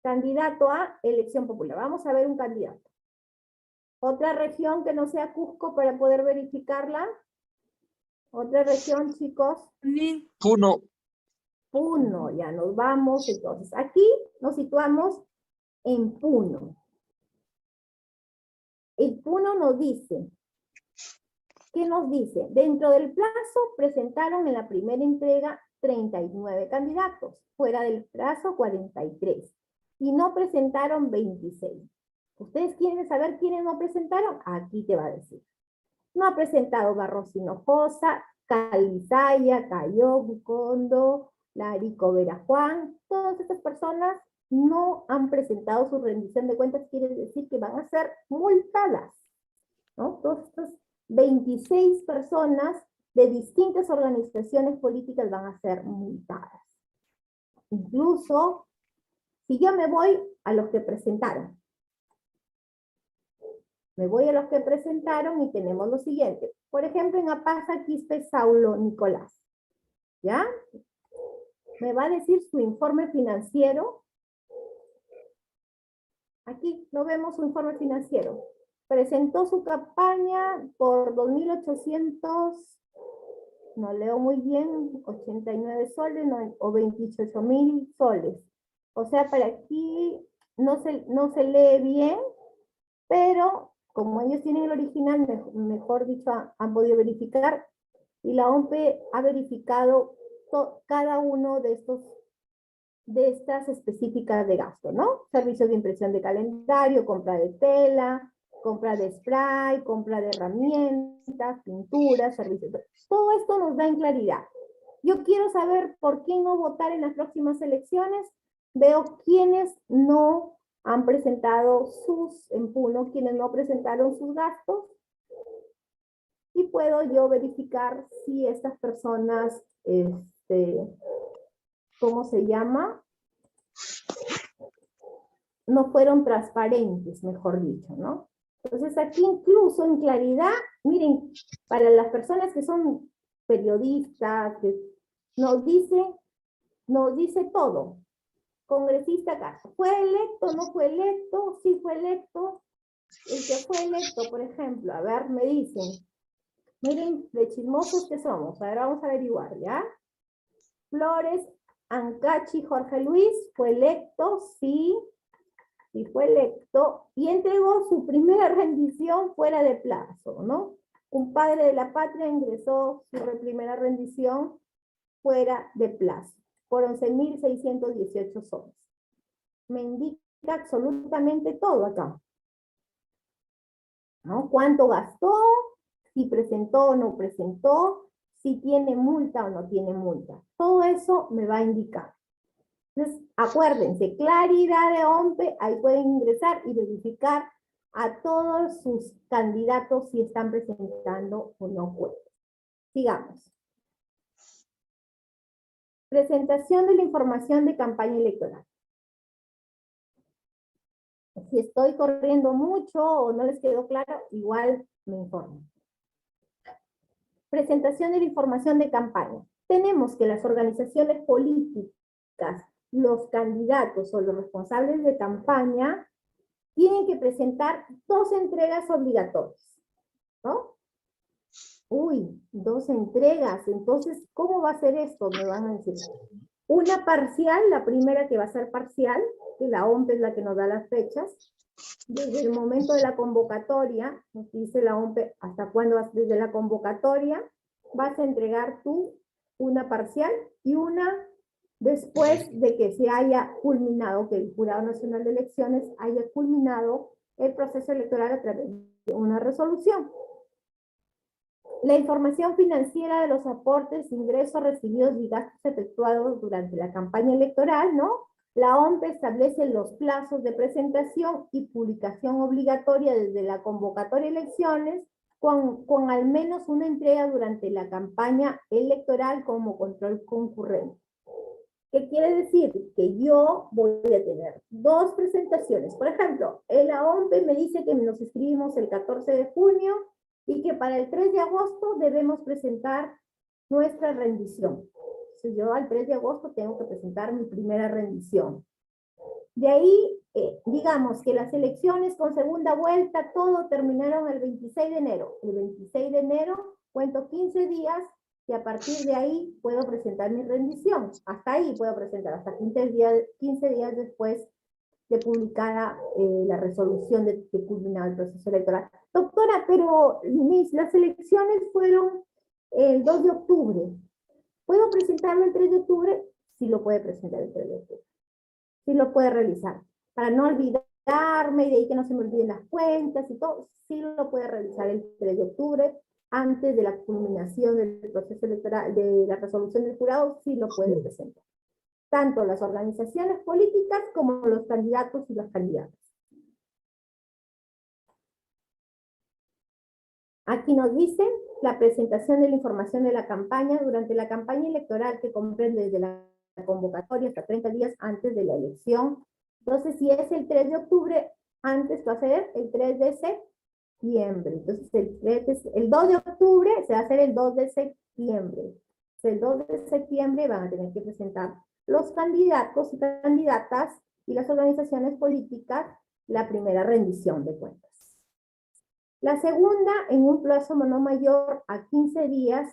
Candidato a elección popular. Vamos a ver un candidato. Otra región que no sea Cusco para poder verificarla. Otra región, chicos. Puno. Puno, ya nos vamos. Entonces, aquí nos situamos en Puno. El Puno nos dice, ¿qué nos dice? Dentro del plazo presentaron en la primera entrega 39 candidatos, fuera del plazo 43, y no presentaron 26. ¿Ustedes quieren saber quiénes no presentaron? Aquí te va a decir. No ha presentado Barros Hinojosa, Calizaya, Cayo, Bucondo, Larico Vera Juan, todas estas personas no han presentado su rendición de cuentas, quiere decir que van a ser multadas, ¿no? Todas estas 26 personas de distintas organizaciones políticas van a ser multadas. Incluso, si yo me voy a los que presentaron, Me voy a los que presentaron y tenemos lo siguiente. Por ejemplo, en Apaza Quispe Saulo Nicolás. ¿Ya? Me va a decir su informe financiero. Aquí lo vemos, su informe financiero. Presentó su campaña por 2.800, no leo muy bien, 89 soles o 28.000 soles. O sea, para aquí no se lee bien, pero como ellos tienen el original, mejor dicho, han podido verificar, y la OMPE ha verificado cada uno de estas específicas de gasto, ¿no? Servicios de impresión de calendario, compra de tela, compra de spray, compra de herramientas, pinturas, servicios. Todo esto nos da en claridad. Yo quiero saber por qué no votar en las próximas elecciones. Veo quiénes no han presentado quienes no presentaron sus gastos, y puedo yo verificar si estas personas, ¿cómo se llama? No fueron transparentes, mejor dicho, ¿no? Entonces aquí incluso en claridad, miren, para las personas que son periodistas, que nos dice todo. Congresista acá, ¿fue electo, no fue electo? Sí fue electo. El que fue electo, por ejemplo, a ver, me dicen, miren, de chismosos que somos, a ver, vamos a averiguar, ¿ya? Flores Ancachi Jorge Luis, ¿fue electo? Sí. Y fue electo, y entregó su primera rendición fuera de plazo, ¿no? Un padre de la patria ingresó su primera rendición fuera de plazo, por 11.618 soles. Me indica absolutamente todo acá, ¿no? ¿Cuánto gastó? Si presentó o no presentó, si tiene multa o no tiene multa. Todo eso me va a indicar. Entonces, acuérdense, claridad de OMPE, ahí pueden ingresar y verificar a todos sus candidatos si están presentando o no cuentas. Sigamos. Presentación de la información de campaña electoral. Si estoy corriendo mucho o no les quedó claro, igual me informan. Presentación de la información de campaña. Tenemos que las organizaciones políticas, los candidatos o los responsables de campaña tienen que presentar 2 entregas obligatorias, ¿no? Uy, 2 entregas, entonces, ¿cómo va a ser esto? Me van a decir. Una parcial, la primera que va a ser parcial, que la OMPE es la que nos da las fechas, desde el momento de la convocatoria, nos dice la OMPE hasta cuándo vas, desde la convocatoria, vas a entregar tú una parcial y una después de que se haya culminado, que el Jurado Nacional de Elecciones haya culminado el proceso electoral a través de una resolución. La información financiera de los aportes, ingresos recibidos y gastos efectuados durante la campaña electoral, ¿no? La OMPE establece los plazos de presentación y publicación obligatoria desde la convocatoria de elecciones, con al menos una entrega durante la campaña electoral como control concurrente. ¿Qué quiere decir? Que yo voy a tener 2 presentaciones. Por ejemplo, la OMPE me dice que nos inscribimos el 14 de junio y que para el 3 de agosto debemos presentar nuestra rendición. Entonces yo al 3 de agosto tengo que presentar mi primera rendición. De ahí, digamos que las elecciones con segunda vuelta, todo terminaron el 26 de enero. El 26 de enero cuento 15 días y a partir de ahí puedo presentar mi rendición. Hasta ahí puedo presentar, hasta 15 días después de publicada la resolución de culminar el proceso electoral. Doctora, pero las elecciones fueron el 2 de octubre. ¿Puedo presentarlo el 3 de octubre? Sí lo puede presentar el 3 de octubre. Sí lo puede realizar. Para no olvidarme y de ahí que no se me olviden las cuentas y todo, sí lo puede realizar el 3 de octubre, antes de la culminación del proceso electoral, de la resolución del jurado, sí lo puede presentar. Tanto las organizaciones políticas como los candidatos y las candidatas. Aquí nos dicen la presentación de la información de la campaña durante la campaña electoral que comprende desde la convocatoria hasta 30 días antes de la elección. Entonces, si es el 3 de octubre, antes va a ser el 3 de septiembre. Entonces, el 2 de octubre se va a hacer el 2 de septiembre. El 2 de septiembre van a tener que presentar los candidatos y candidatas y las organizaciones políticas la primera rendición de cuentas. La segunda, en un plazo no mayor a 15 días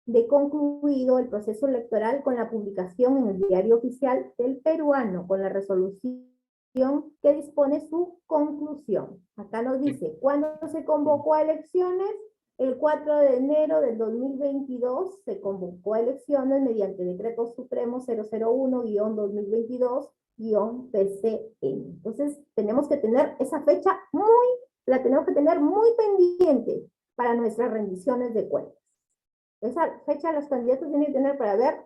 de concluido el proceso electoral con la publicación en el Diario Oficial del Peruano, con la resolución que dispone su conclusión. Acá nos dice, ¿cuándo se convocó a elecciones? El 4 de enero del 2022 se convocó a elecciones mediante Decreto Supremo 001-2022-PCN. Entonces, tenemos que tener esa fecha la tenemos que tener muy pendiente para nuestras rendiciones de cuentas. Esa fecha los candidatos tienen que tener para ver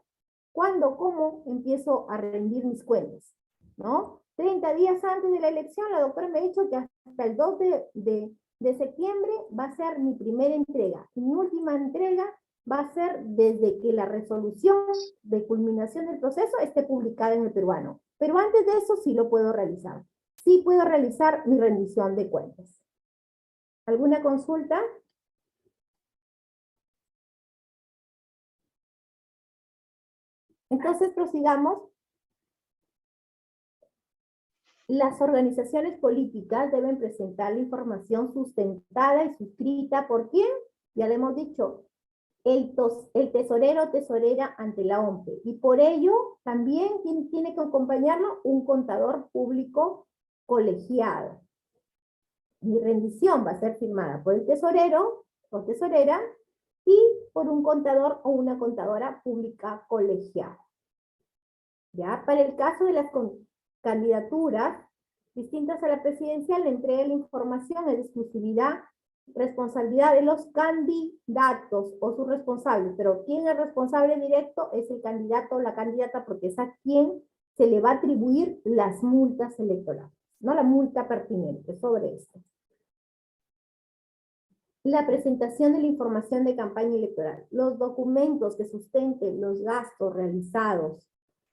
cuándo, cómo empiezo a rendir mis cuentas, ¿no? 30 días antes de la elección, la doctora me ha dicho que hasta el 2 de septiembre va a ser mi primera entrega. Y mi última entrega va a ser desde que la resolución de culminación del proceso esté publicada en el Peruano. Pero antes de eso sí lo puedo realizar. Sí puedo realizar mi rendición de cuentas. ¿Alguna consulta? Entonces prosigamos. Las organizaciones políticas deben presentar la información sustentada y suscrita por ¿quién? Ya le hemos dicho, el tesorero o tesorera ante la OMPE. Y por ello también tiene que acompañarlo un contador público colegiado. Mi rendición va a ser firmada por el tesorero o tesorera y por un contador o una contadora pública colegiada. Ya, para el caso de las candidaturas distintas a la presidencial, la entrega de la información es de exclusividad, responsabilidad de los candidatos o sus responsables, pero quien es responsable directo es el candidato o la candidata, porque es a quien se le va a atribuir las multas electorales, no la multa pertinente sobre esto. La presentación de la información de campaña electoral. Los documentos que sustenten los gastos realizados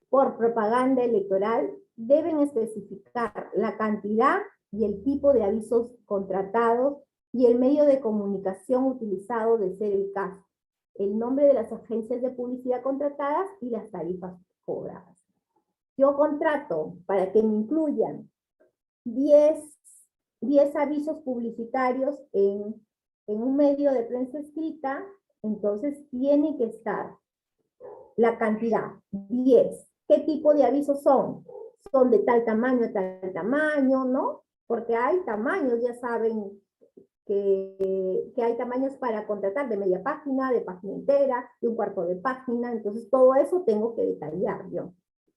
por propaganda electoral deben especificar la cantidad y el tipo de avisos contratados y el medio de comunicación utilizado de ser el caso, el nombre de las agencias de publicidad contratadas y las tarifas cobradas. Yo contrato para que me incluyan 10 avisos publicitarios en un medio de prensa escrita, entonces tiene que estar la cantidad, 10. ¿Qué tipo de avisos son? Son de tal tamaño, ¿no? Porque hay tamaños, ya saben que hay tamaños para contratar de media página, de página entera, de un cuarto de página, entonces todo eso tengo que detallar yo.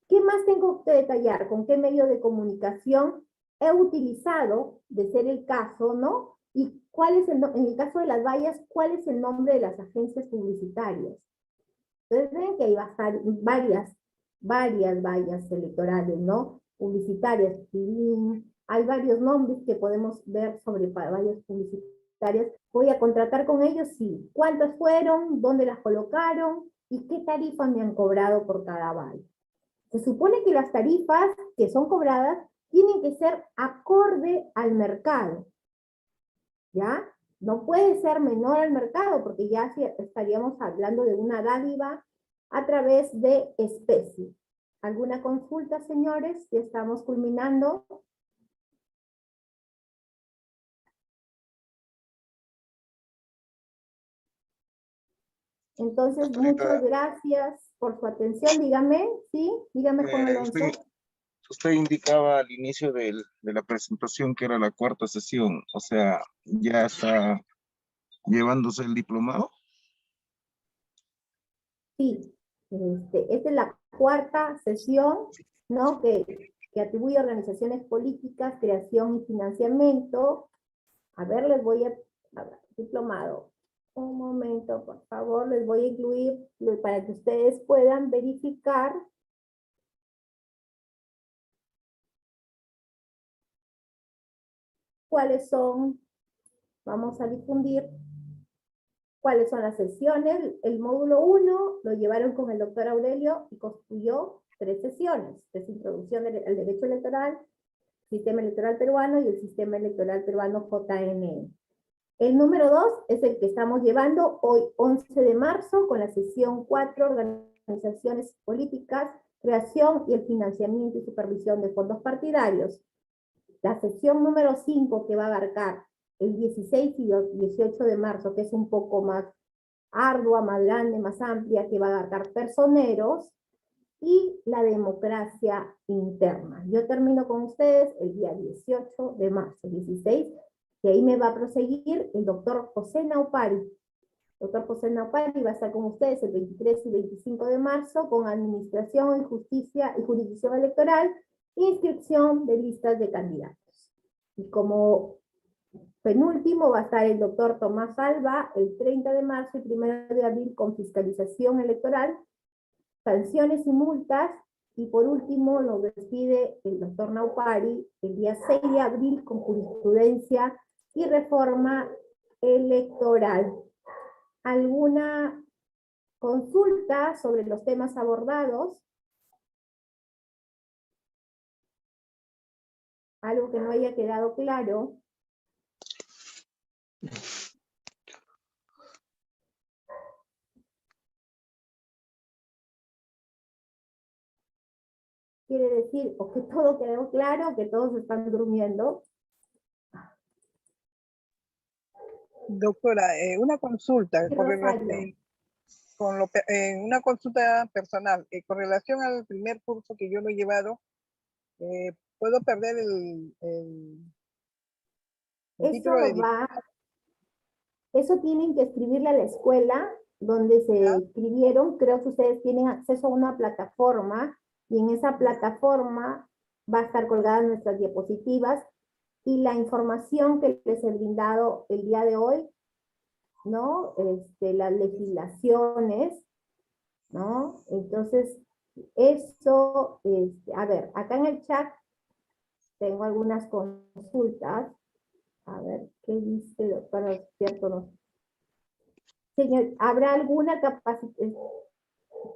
¿Qué más tengo que detallar? ¿Con qué medio de comunicación he utilizado, de ser el caso, ¿no? Y cuál es en el caso de las vallas, ¿cuál es el nombre de las agencias publicitarias? Ustedes ven que hay varias vallas electorales, ¿no? Publicitarias, hay varios nombres que podemos ver sobre vallas publicitarias. ¿Voy a contratar con ellos? Sí. ¿Cuántas fueron? ¿Dónde las colocaron? ¿Y qué tarifa me han cobrado por cada valla? Se supone que las tarifas que son cobradas tienen que ser acorde al mercado, ¿ya? No puede ser menor al mercado, porque ya estaríamos hablando de una dádiva a través de especie. ¿Alguna consulta, señores? Ya estamos culminando. Entonces, muchas gracias por su atención. Dígame, ¿sí? Dígame, Juan Alonso. Usted indicaba al inicio de la presentación que era la cuarta sesión, o sea, ¿ya está llevándose el diplomado? Sí, esta es la cuarta sesión, ¿no? Que atribuye a organizaciones políticas, creación y financiamiento. A ver, les voy a ver, diplomado. Un momento, por favor, les voy a incluir para que ustedes puedan verificar cuáles son, vamos a difundir cuáles son las sesiones. El módulo 1 lo llevaron con el doctor Aurelio y construyó 3 sesiones, que es introducción al derecho electoral, sistema electoral peruano y el sistema electoral peruano JNE. El número 2 es el que estamos llevando hoy, 11 de marzo, con la sesión 4, organizaciones políticas, creación y el financiamiento y supervisión de fondos partidarios. La sesión número 5, que va a abarcar el 16 y 18 de marzo, que es un poco más ardua, más grande, más amplia, que va a abarcar personeros, y la democracia interna. Yo termino con ustedes el día 18 de marzo, 16, y ahí me va a proseguir el doctor José Naupari. Doctor José Naupari va a estar con ustedes el 23 y 25 de marzo con Administración y Justicia y Jurisdicción Electoral, inscripción de listas de candidatos. Y como penúltimo va a estar el doctor Tomás Alba el 30 de marzo y 1 de abril con fiscalización electoral, sanciones y multas, y por último nos despide el doctor Naupari el día 6 de abril con jurisprudencia y reforma electoral. ¿Alguna consulta sobre los temas abordados? ¿Algo que no haya quedado claro? Quiere decir o que todo quedó claro o que todos están durmiendo. Doctora, una consulta Sí, con Rosario. una consulta personal. Con relación al primer curso que yo lo he llevado, ¿puedo perder el título de Eso tienen que escribirle a la escuela donde se inscribieron. Creo que ustedes tienen acceso a una plataforma, y en esa plataforma va a estar colgadas nuestras diapositivas y la información que les he brindado el día de hoy, ¿no? Las legislaciones, ¿no? Entonces, eso, a ver, acá en el chat tengo algunas consultas. A ver, ¿qué dice, doctora? ¿Cierto no? Señor, ¿habrá alguna capacitación?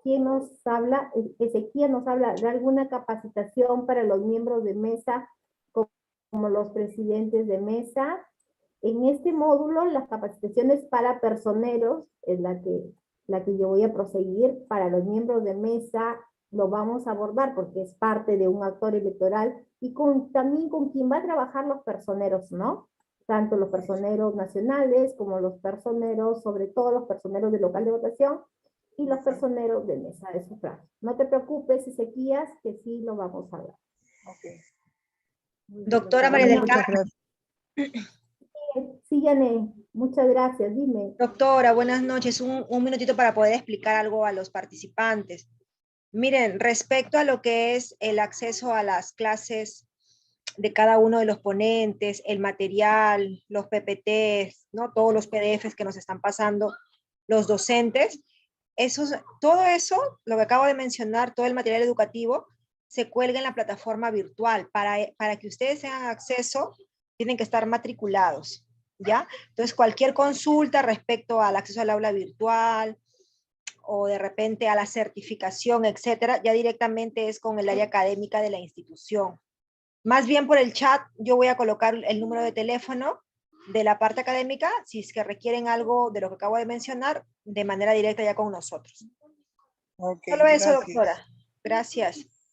¿Quién nos habla? Ezequiel nos habla de alguna capacitación para los miembros de mesa, como los presidentes de mesa. En este módulo, las capacitaciones para personeros es la que yo voy a proseguir. Para los miembros de mesa lo vamos a abordar porque es parte de un actor electoral, y también con quien va a trabajar los personeros, ¿no? Tanto los personeros nacionales como los personeros, sobre todo los personeros del local de votación, y los personeros de mesa de sufragio. No te preocupes, Ezequías, que sí lo vamos a hablar. Okay. Doctora María del Muchas Carmen. gracias. Sí, Yané, muchas gracias, dime. Doctora, buenas noches. Un minutito para poder explicar algo a los participantes. Miren, respecto a lo que es el acceso a las clases de cada uno de los ponentes, el material, los PPTs, ¿no? Todos los PDFs que nos están pasando los docentes, todo eso, lo que acabo de mencionar, todo el material educativo, se cuelga en la plataforma virtual. Para que ustedes tengan acceso, tienen que estar matriculados, ¿ya? Entonces, cualquier consulta respecto al acceso al aula virtual, o de repente a la certificación, etcétera, ya directamente es con el área académica de la institución. Más bien por el chat yo voy a colocar el número de teléfono de la parte académica, si es que requieren algo de lo que acabo de mencionar, de manera directa ya con nosotros. Okay, Solo eso, gracias. doctora. Gracias.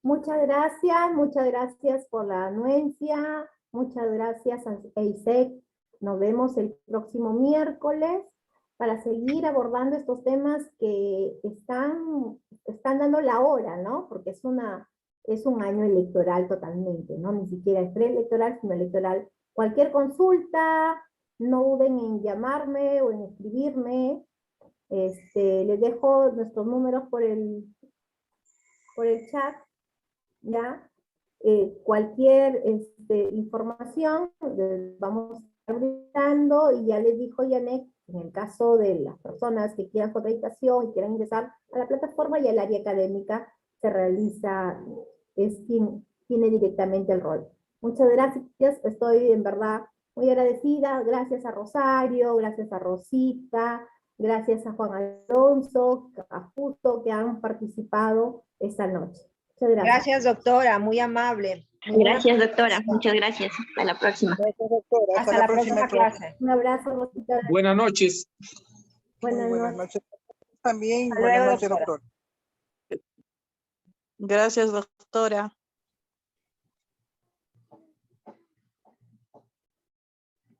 Muchas gracias por la anuencia, muchas gracias a EISEC. Nos vemos el próximo miércoles para seguir abordando estos temas que están dando la hora, ¿no? Porque es un año electoral totalmente, ¿no? Ni siquiera es preelectoral, sino electoral. Cualquier consulta, no duden en llamarme o en escribirme. Les dejo nuestros números por el chat, ¿ya? Cualquier información vamos a estar brindando, y ya les dijo Yanek, en el caso de las personas que quieran su acreditación y quieran ingresar a la plataforma, ya el área académica se realiza, es quien tiene directamente el rol. Muchas gracias, estoy en verdad muy agradecida. Gracias a Rosario, gracias a Rosita, gracias a Juan Alonso, a Justo, que han participado esta noche. Muchas gracias. Gracias, doctora, muy amable. Gracias, doctora. Muchas gracias. Hasta la próxima. Gracias, doctora. Hasta la próxima clase. Un abrazo, Rosita. Buenas noches. Buenas Buenas noches. noches. También, Hasta buenas luego, noches, doctora. doctor. Gracias, doctora.